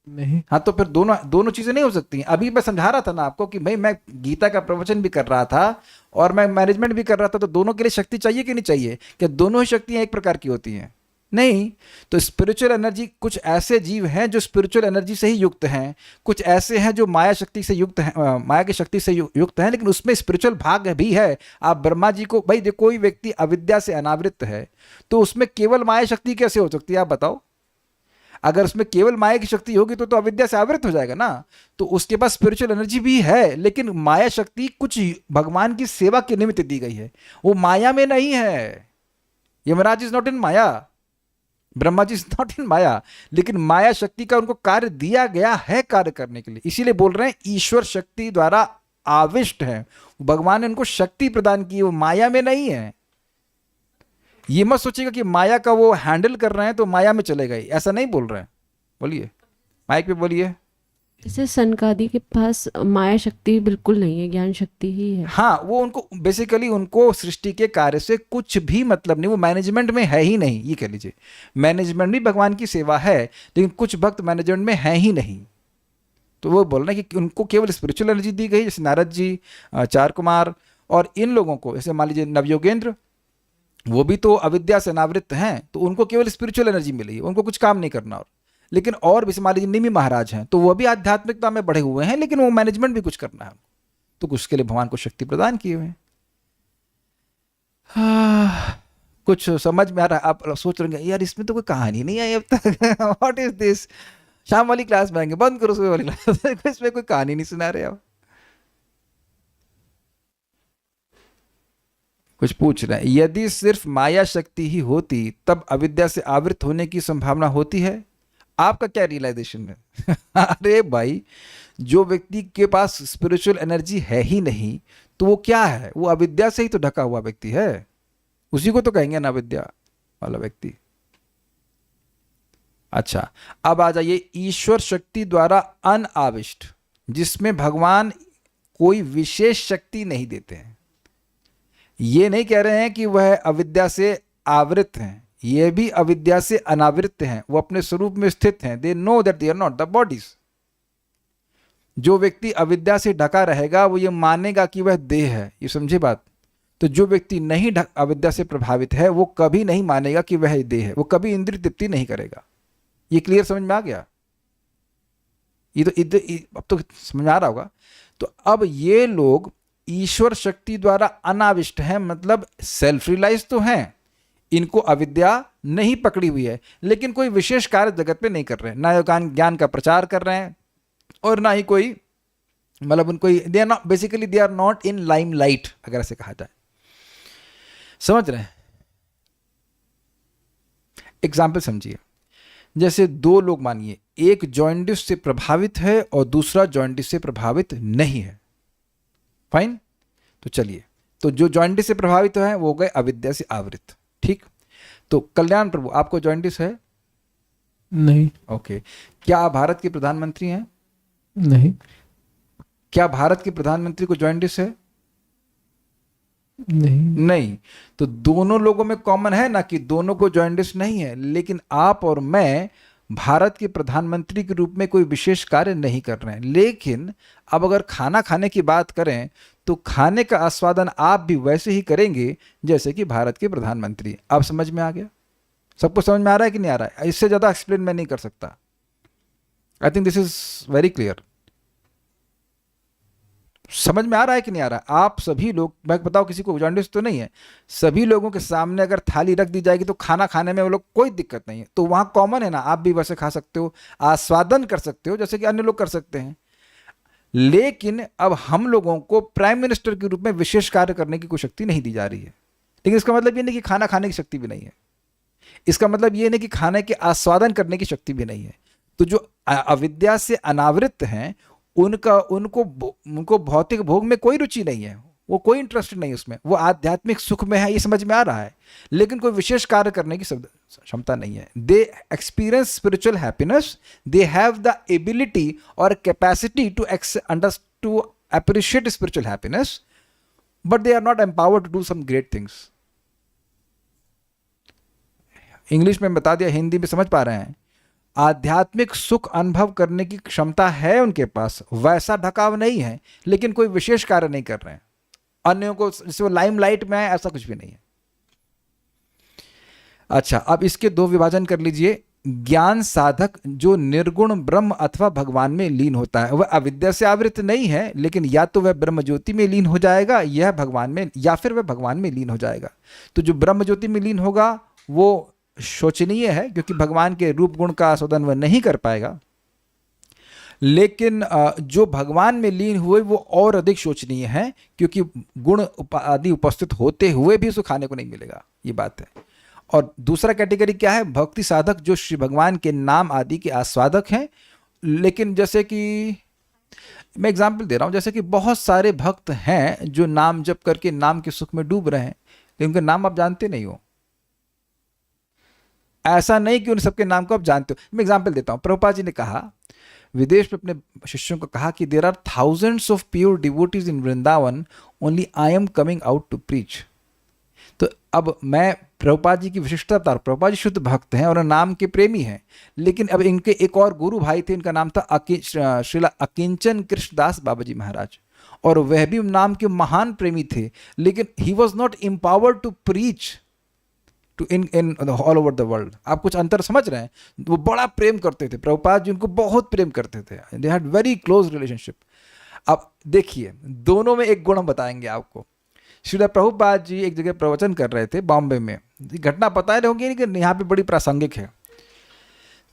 नहीं, हाँ, तो फिर दोनों चीजें नहीं हो सकती हैं। अभी मैं समझा रहा था ना आपको कि भाई मैं गीता का प्रवचन भी कर रहा था और मैं मैनेजमेंट भी कर रहा था, तो दोनों के लिए शक्ति चाहिए कि नहीं चाहिए? क्या दोनों ही शक्तियां एक प्रकार की होती हैं? नहीं। तो स्पिरिचुअल एनर्जी, कुछ ऐसे जीव हैं जो स्पिरिचुअल एनर्जी से ही युक्त हैं, कुछ ऐसे हैं जो माया शक्ति से युक्त हैं, माया की शक्ति से युक्त हैं, लेकिन उसमें स्पिरिचुअल भाग भी है। आप ब्रह्मा जी को, भाई कोई व्यक्ति अविद्या से अनावृत है तो उसमें केवल माया शक्ति कैसे हो सकती है आप बताओ? अगर उसमें केवल माया की शक्ति होगी तो अविद्या से आवृत हो जाएगा ना। तो उसके पास स्पिरिचुअल एनर्जी भी है, लेकिन माया शक्ति कुछ भगवान की सेवा के निमित्त दी गई है, वो माया में नहीं है। Yamraj is not in maya, Brahma ji is not in maya, लेकिन माया शक्ति का उनको कार्य दिया गया है कार्य करने के लिए। इसीलिए बोल रहे हैं ईश्वर शक्ति द्वारा आविष्ट है, भगवान ने उनको शक्ति प्रदान की, वो माया में नहीं है। ये मत सोचिएगा कि माया का वो हैंडल कर रहे हैं तो माया में चले गए, ऐसा नहीं बोल रहे हैं। बोलिए, माइक पे बोलिए। जैसे सनकादि के पास माया शक्ति बिल्कुल नहीं है, ज्ञान शक्ति ही है। हाँ, वो उनको बेसिकली उनको सृष्टि के कार्य से कुछ भी मतलब नहीं, वो मैनेजमेंट में है ही नहीं, ये कह लीजिए। मैनेजमेंट भी भगवान की सेवा है, लेकिन कुछ भक्त मैनेजमेंट में है ही नहीं। तो वो बोल रहे हैं कि उनको केवल स्पिरिचुअल एनर्जी दी गई, जैसे नारद जी, 4 कुमार, और इन लोगों को जैसे मान लीजिए नवयोगेंद्र, वो भी तो अविद्या से अनावृत हैं, तो उनको केवल स्पिरिचुअल एनर्जी मिली है, उनको कुछ काम नहीं करना। और लेकिन और भी मान लीजिए निमि महाराज हैं, तो वो भी आध्यात्मिकता में बढ़े हुए हैं, लेकिन वो मैनेजमेंट भी कुछ करना है, तो उसके लिए भगवान को शक्ति प्रदान किए हुए हैं। कुछ समझ में आ रहा है? आप सोच रहे हैं यार इसमें तो कोई कहानी नहीं आई अब तक, व्हाट इज दिस? शाम वाली क्लास में आएंगे, बंद करो सुबह वाली क्लास, इसमें कोई कहानी नहीं सुना रहे आप। कुछ पूछ रहे हैं, यदि सिर्फ माया शक्ति ही होती तब अविद्या से आवृत होने की संभावना होती है? आपका क्या रियलाइजेशन है? अरे भाई, जो व्यक्ति के पास स्पिरिचुअल एनर्जी है ही नहीं तो वो क्या है? वो अविद्या से ही तो ढका हुआ व्यक्ति है, उसी को तो कहेंगे ना अविद्या वाला व्यक्ति। अच्छा, अब आ जाइए ईश्वर शक्ति द्वारा अनाविष्ट, जिसमें भगवान कोई विशेष शक्ति नहीं देते हैं। ये नहीं कह रहे हैं कि वह अविद्या से आवृत हैं, ये भी अविद्या से अनावृत हैं, वो अपने स्वरूप में स्थित हैं। They know that they are not the bodies. जो व्यक्ति अविद्या से ढका रहेगा वो ये मानेगा कि वह देह है, ये समझे बात। तो जो व्यक्ति नहीं अविद्या से प्रभावित है वो कभी नहीं मानेगा कि वह देह है, वो कभी इंद्रिय तृप्ति नहीं करेगा। ये क्लियर समझ में आ गया? ये तो अब तो समझ में आ रहा होगा। तो अब ये लोग ईश्वर शक्ति द्वारा अनाविष्ट हैं, मतलब सेल्फ रियलाइज तो हैं, इनको अविद्या नहीं पकड़ी हुई है, लेकिन कोई विशेष कार्य जगत में नहीं कर रहे हैं, ना ज्ञान का प्रचार कर रहे हैं और ना ही कोई मतलब उनको, they are not basically, they are not in limelight, अगर ऐसे कहा जाए। समझ रहे हैं? एग्जाम्पल समझिए, जैसे दो लोग मानिए, एक जॉइंटिस से प्रभावित है और दूसरा जॉइंटिस से प्रभावित नहीं है। फाइन, तो चलिए, तो जो जॉइंटिस से प्रभावित है वो हो गए अविद्या से आवृत। ठीक, तो कल्याण प्रभु, आपको जॉइंटिस है? नहीं। ओके। क्या आप भारत के प्रधानमंत्री हैं? नहीं। क्या भारत के प्रधानमंत्री को जॉइंटिस है? नहीं। नहीं। तो दोनों लोगों में कॉमन है ना कि दोनों को जॉइंटिस नहीं है, लेकिन आप और मैं भारत के प्रधानमंत्री के रूप में कोई विशेष कार्य नहीं कर रहे हैं। लेकिन अब अगर खाना खाने की बात करें तो खाने का आस्वादन आप भी वैसे ही करेंगे जैसे कि भारत के प्रधानमंत्री। अब समझ में आ गया? सबको समझ में आ रहा है कि नहीं आ रहा है? इससे ज़्यादा एक्सप्लेन मैं नहीं कर सकता। I think this is very clear. समझ में आ रहा है कि नहीं आ रहा है? आप सभी लोग, मैं बताओ, किसी को जॉन्डिस तो नहीं है, सभी लोगों के सामने अगर थाली रख दी जाएगी तो खाना खाने में वो लोग कोई दिक्कत नहीं है, तो वहां कॉमन है ना, आप भी वैसे खा सकते हो, आस्वादन कर सकते हो जैसे कि अन्य लोग कर सकते हैं। लेकिन अब हम लोगों को प्राइम मिनिस्टर के रूप में विशेष कार्य करने की कोई शक्ति नहीं दी जा रही है। लेकिन इसका मतलब ये नहीं कि खाना खाने की शक्ति भी नहीं है, इसका मतलब ये नहीं कि खाने के आस्वादन करने की शक्ति भी नहीं है। तो जो अविद्या से अनावृत हैं उनको भौतिक भोग में कोई रुचि नहीं है, वो कोई इंटरेस्ट नहीं उसमें, वो आध्यात्मिक सुख में है, ये समझ में आ रहा है, लेकिन कोई विशेष कार्य करने की क्षमता नहीं है। They experience spiritual happiness, they have the ability और capacity to appreciate spiritual happiness, but they are not empowered to do some great things. English में बता दिया, हिंदी में समझ पा रहे हैं? आध्यात्मिक सुख अनुभव करने की क्षमता है उनके पास, वैसा ढकाव नहीं है, लेकिन कोई विशेष कार्य नहीं कर रहे हैं, अन्यों को जैसे वो लाइमलाइट में है ऐसा कुछ भी नहीं है। अच्छा, अब इसके दो विभाजन कर लीजिए। ज्ञान साधक जो निर्गुण ब्रह्म अथवा भगवान में लीन होता है, वह अविद्या से आवृत नहीं है, लेकिन या तो वह ब्रह्म ज्योति में लीन हो जाएगा या भगवान में, या फिर वह भगवान में लीन हो जाएगा। तो जो ब्रह्म ज्योति में लीन होगा वो शोचनीय है, क्योंकि भगवान के रूप गुण का आस्वादन वह नहीं कर पाएगा। लेकिन जो भगवान में लीन हुए वो और अधिक शोचनीय है, क्योंकि गुण आदि उपस्थित होते हुए भी उसको खाने को नहीं मिलेगा, ये बात है। और दूसरा कैटेगरी क्या है? भक्ति साधक जो श्री भगवान के नाम आदि के आस्वादक हैं, लेकिन जैसे कि मैं एग्जाम्पल दे रहा हूँ, जैसे कि बहुत सारे भक्त हैं जो नाम जप करके नाम के सुख में डूब रहे हैं, लेकिन उनका नाम आप जानते नहीं हो। ऐसा नहीं कि उन सबके नाम को आप जानते हो। मैं एग्जाम्पल देता हूँ, प्रभुपाद जी ने कहा, विदेश में अपने शिष्यों को कहा कि there are thousands of pure devotees in Vrindavan, only I am coming out to preach. तो अब मैं प्रभुपाद जी की विशिष्टता बता रहा हूं, प्रभुपाद जी शुद्ध भक्त हैं और नाम के प्रेमी हैं, लेकिन अब इनके एक और गुरु भाई थे, इनका नाम था श्रीला अकिंचन कृष्णदास बाबा जी महाराज, और वह भी नाम के महान प्रेमी थे, लेकिन he was not empowered to preach to in all over the world. आप कुछ अंतर समझ रहे हैं? वो बड़ा प्रेम करते थे, प्रभुपाद जी उनको बहुत प्रेम करते थे, they had very close relationship. अब देखिए, दोनों में एक गुण हम बताएंगे आपको। श्रील प्रभुपाद जी एक जगह प्रवचन कर रहे थे बॉम्बे में, घटना पता ही होगी कि यहाँ पे बड़ी प्रासंगिक है।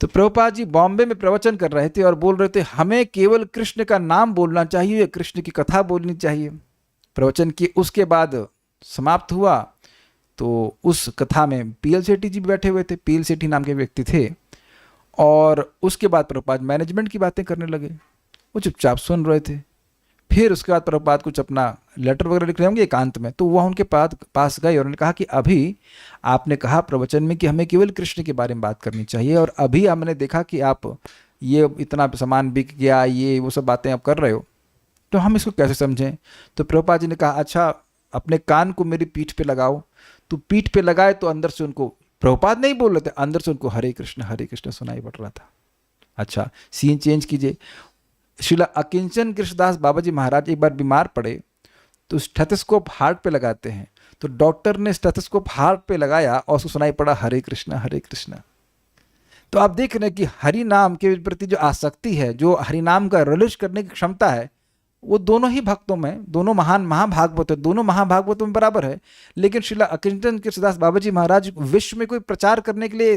तो प्रभुपाद जी बॉम्बे में प्रवचन कर रहे थे और बोल रहे थे, हमें केवल कृष्ण का नाम बोलना चाहिए, कृष्ण की कथा बोलनी चाहिए। प्रवचन की उसके बाद समाप्त हुआ तो उस कथा में पीएल सेठी जी भी बैठे हुए थे, पीएल सेठी नाम के व्यक्ति थे, और उसके बाद प्रभुपाद मैनेजमेंट की बातें करने लगे। वो चुपचाप सुन रहे थे। फिर उसके बाद प्रभुपाद कुछ अपना लेटर वगैरह लिख रहे होंगे एकांत में, तो वह उनके पास गए और उन्होंने कहा कि अभी आपने कहा प्रवचन में कि हमें केवल कृष्ण के बारे में बात करनी चाहिए, और अभी हमने देखा कि आप ये इतना सामान बिक गया, ये वो सब बातें आप कर रहे हो, तो हम इसको कैसे समझें। तो प्रभुपाद जी ने कहा अच्छा अपने कान को मेरी पीठ पे लगाओ। तो पीठ पे लगाए तो अंदर से उनको, प्रभुपाद नहीं बोल रहे थे, अंदर से उनको हरे कृष्ण सुनाई पड़ रहा था। अच्छा सीन चेंज कीजिए। श्रीला अकिंचन कृष्णदास बाबा जी महाराज एक बार बीमार पड़े तो स्टेथोस्कोप हार्ट पे लगाते हैं, तो डॉक्टर ने स्टेथोस्कोप हार्ट पे लगाया और उसको सुनाई पड़ा हरे कृष्ण। तो आप देख रहे हैं कि हरि नाम के प्रति जो आसक्ति है, जो हरि नाम का रिलिश करने की क्षमता है, वो दोनों ही भक्तों में, दोनों महान महाभागवत है, दोनों महाभागवतों में बराबर है। लेकिन श्रीला अकिंचन कृष्णदास बाबा जी महाराज विश्व में कोई प्रचार करने के लिए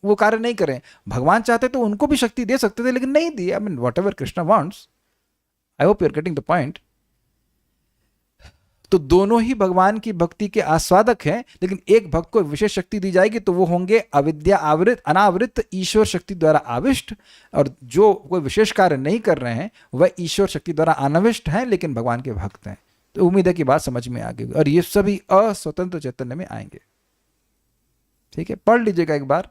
वो कार्य नहीं करें। भगवान चाहते तो उनको भी शक्ति दे सकते थे, लेकिन नहीं दी। I mean whatever Krishna wants, I hope you are getting the point. तो दोनों ही भगवान की भक्ति के आस्वादक हैं, लेकिन एक भक्त को विशेष शक्ति दी जाएगी तो वो होंगे अविद्या आवृत अनावृत ईश्वर शक्ति द्वारा आविष्ट, और जो कोई विशेष कार्य नहीं कर रहे हैं वह ईश्वर शक्ति द्वारा अनाविष्ट हैं लेकिन भगवान के भक्त हैं। तो उम्मीद है कि बात समझ में आ गई, और ये सभी अस्वतंत्र चैतन्य में आएंगे। ठीक है, पढ़ लीजिएगा एक बार,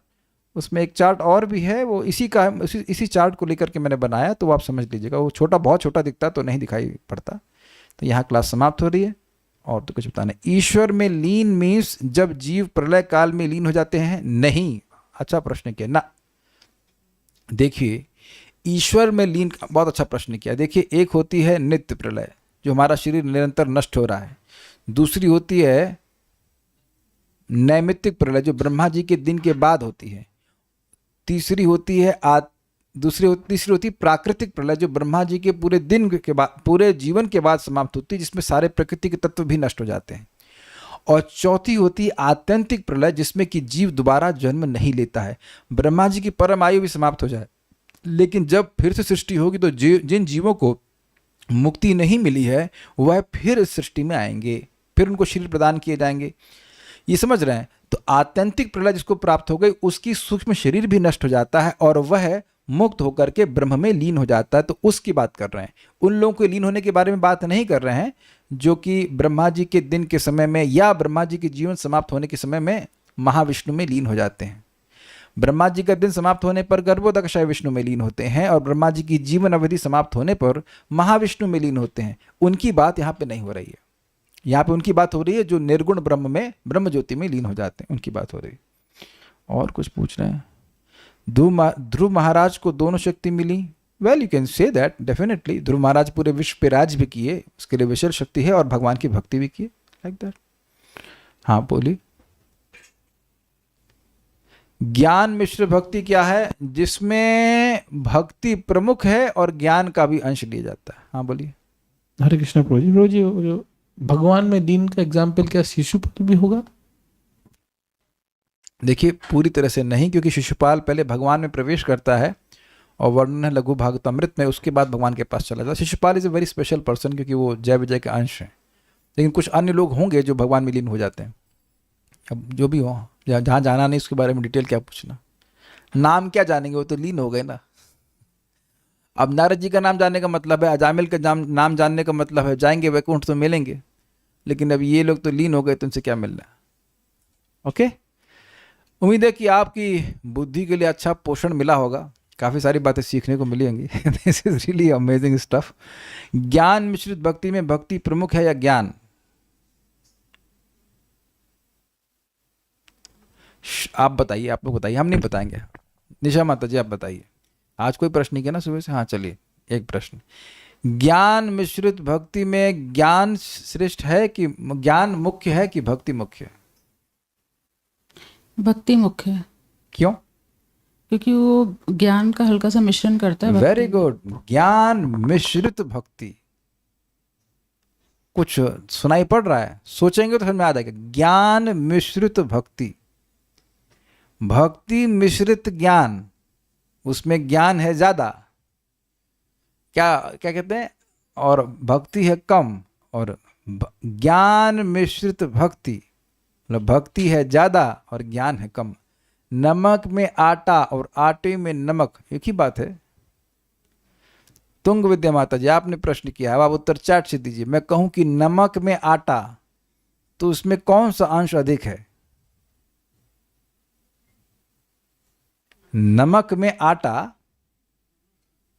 उसमें एक चार्ट और भी है, वो इसी चार्ट को लेकर के मैंने बनाया, तो आप समझ लीजिएगा। वो छोटा, बहुत छोटा दिखता तो नहीं दिखाई पड़ता। तो यहाँ क्लास समाप्त हो रही है, और तो कुछ बताना। ईश्वर में लीन मीन्स जब जीव प्रलय काल में लीन हो जाते हैं? नहीं। अच्छा प्रश्न किया ना। देखिए ईश्वर में लीन, बहुत अच्छा प्रश्न किया। देखिए एक होती है नित्य प्रलय, जो हमारा शरीर निरंतर नष्ट हो रहा है। दूसरी होती है नैमित्तिक प्रलय, जो ब्रह्मा जी के दिन के बाद होती है। तीसरी होती है तीसरी होती प्राकृतिक प्रलय, जो ब्रह्मा जी के पूरे दिन के बाद, पूरे जीवन के बाद समाप्त होती है, जिसमें सारे प्रकृति के तत्व भी नष्ट हो जाते हैं। और चौथी होती है आत्यंतिक प्रलय, जिसमें कि जीव दोबारा जन्म नहीं लेता है। ब्रह्मा जी की परम आयु भी समाप्त हो जाए, लेकिन जब फिर से सृष्टि होगी तो जिन जीवों को मुक्ति नहीं मिली है वह फिर इस सृष्टि में आएंगे, फिर उनको शरीर प्रदान किए जाएंगे। ये समझ रहे हैं? तो आत्यंतिक प्रलय जिसको प्राप्त हो गई, उसकी सूक्ष्म शरीर भी नष्ट हो जाता है और वह मुक्त होकर के ब्रह्म में लीन हो जाता है। तो उसकी बात कर रहे हैं। उन लोगों के लीन होने के बारे में बात नहीं कर रहे हैं जो कि ब्रह्मा जी के दिन के समय में या ब्रह्मा जी के जीवन समाप्त होने के समय में महाविष्णु में लीन हो जाते हैं। ब्रह्मा जी का दिन समाप्त होने पर गर्भोदकशय विष्णु में लीन होते हैं, और ब्रह्मा जी की जीवन अवधि समाप्त होने पर महाविष्णु में लीन होते हैं। उनकी बात यहाँ पे नहीं हो रही है। यहाँ पे उनकी बात हो रही है जो निर्गुण ब्रह्म में, ब्रह्म ज्योति में लीन हो जाते हैं, उनकी बात हो रही है। और कुछ पूछ रहे हैं? ध्रुव महाराज को दोनों शक्ति मिली? Well you can say that definitely. Dhruv Maharaj पूरे विश्व पे राज भी किए, उसके लिए विशेष शक्ति है, और भगवान की भक्ति भी की, लाइक दैट। हाँ बोली। ज्ञान मिश्र भक्ति क्या है? जिसमें भक्ति प्रमुख है और ज्ञान का भी अंश लिया जाता है। हाँ बोलिए। हरे कृष्णा प्रभु जी, जो भगवान में लीन का एग्जाम्पल क्या शिशुपाल भी होगा? देखिए पूरी तरह से नहीं, क्योंकि शिशुपाल पहले भगवान में प्रवेश करता है और वर्णन है लघु भागवतामृत में, उसके बाद भगवान के पास चला जाता है। Shishupal is a very special person, क्योंकि वो जय विजय के अंश हैं। लेकिन कुछ अन्य लोग होंगे जो भगवान में लीन हो जाते हैं। अब जो भी हो, जहाँ जाना नहीं उसके बारे में डिटेल क्या पूछना। नाम क्या जानेंगे, वो तो लीन हो गए ना। अब नारद जी का नाम जानने का मतलब है, अजामिल का नाम जानने का मतलब है जाएंगे वैकुंठ तो मिलेंगे, लेकिन अब ये लोग तो लीन हो गए तो उनसे क्या मिलना। ओके, उम्मीद है कि आपकी बुद्धि के लिए अच्छा पोषण मिला होगा, काफ़ी सारी बातें सीखने को मिली होंगी। This is really amazing stuff. ज्ञान मिश्रित भक्ति में भक्ति प्रमुख है या ज्ञान? आप बताइए, आप लोग बताइए, हम नहीं बताएंगे। निशा माता जी आप बताइए। आज कोई प्रश्न नहीं किया ना सुबह से? हाँ चलिए एक प्रश्न। ज्ञान मिश्रित भक्ति में ज्ञान श्रेष्ठ है कि ज्ञान मुख्य है कि भक्ति मुख्य है? भक्ति मुख्य है। क्यों? क्योंकि वो ज्ञान का हल्का सा मिश्रण करता है। Very good. ज्ञान मिश्रित भक्ति। कुछ सुनाई पड़ रहा है? सोचेंगे तो समझ में आ जाएगा। ज्ञान मिश्रित भक्ति, भक्ति मिश्रित ज्ञान, उसमें ज्ञान है ज्यादा, क्या क्या कहते हैं, और भक्ति है कम, और ज्ञान मिश्रित भक्ति, मतलब भक्ति है ज़्यादा और ज्ञान है कम। नमक में आटा और आटे में नमक एक ही बात है। तुंग विद्या माता जी, आपने प्रश्न किया है, अब आप उत्तर चाट से दीजिए। मैं कहूं कि नमक में आटा, तो उसमें कौन सा अंश अधिक है? नमक में आटा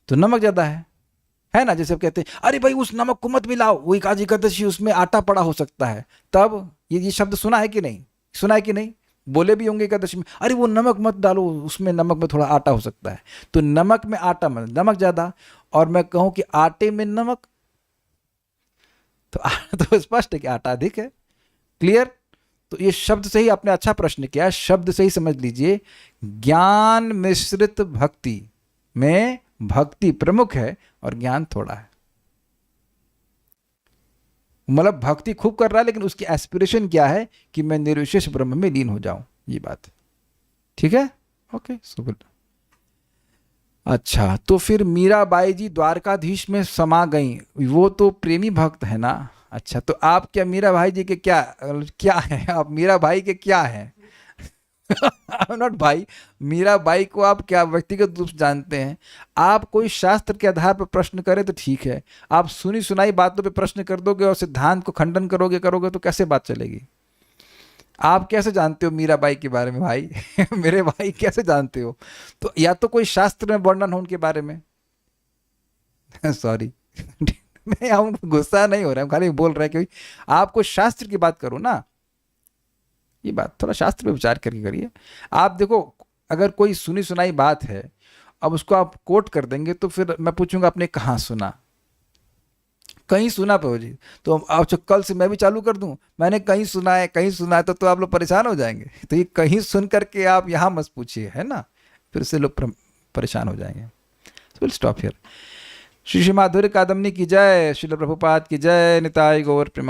तो नमक ज्यादा है ना। जैसे आप कहते हैं अरे भाई उस नमक को मत मिलाओ, वो एकादशी एकादशी उसमें आटा पड़ा हो सकता है, तब ये शब्द सुना है कि नहीं? सुना है कि नहीं? बोले भी होंगे एकादशी में, अरे वो नमक मत डालो, उसमें नमक में थोड़ा आटा हो सकता है। तो नमक में आटा मतलब नमक ज्यादा, और मैं कहूं कि आटे में नमक, तो स्पष्ट है कि आटा अधिक है। क्लियर? तो ये शब्द से ही आपने अच्छा प्रश्न किया, शब्द से ही समझ लीजिए। ज्ञान मिश्रित भक्ति में भक्ति प्रमुख है और ज्ञान थोड़ा है। मतलब भक्ति खूब कर रहा है, लेकिन उसकी एस्पिरेशन क्या है कि मैं निर्विशेष ब्रह्म में लीन हो जाऊं, ये बात है। ठीक है, ओके, सो गुड। अच्छा, तो फिर मीराबाई जी द्वारकाधीश में समा गई, वो तो प्रेमी भक्त है ना। अच्छा, तो आप क्या मीराबाई जी के क्या हैं? आप मीराबाई के क्या हैं? नॉट भाई, मीराबाई को आप क्या व्यक्तिगत रूप से जानते हैं? आप कोई शास्त्र के आधार पर प्रश्न करें तो ठीक है, आप सुनी सुनाई बातों पे प्रश्न कर दोगे और सिद्धांत को खंडन करोगे तो कैसे बात चलेगी? आप कैसे जानते हो मीराबाई के बारे में भाई? मेरे भाई कैसे जानते हो? तो या तो कोई शास्त्र में वर्णन हो उनके बारे में। सॉरी मैं हम गुस्सा नहीं हो रहा हूँ, खाली बोल रहे हैं कि आप कोई शास्त्र की बात करो ना, ये बात थोड़ा शास्त्र पे विचार करके करिए। आप देखो, अगर कोई सुनी सुनाई बात है, अब उसको आप कोट कर देंगे तो फिर मैं पूछूंगा आपने कहाँ सुना? कहीं सुना प्रभु जी, तो अब कल से मैं भी चालू कर दूं मैंने कहीं सुना है कहीं सुना है, तो आप लोग परेशान हो जाएंगे। तो ये कहीं सुन करके आप यहाँ मत पूछिए, है ना, फिर से लोग परेशान हो जाएंगे। So will stop here. Shri Shri माधुर्य कादम्बनी की जय, श्रील प्रभुपाद की जय, निताई गौर प्रेमा।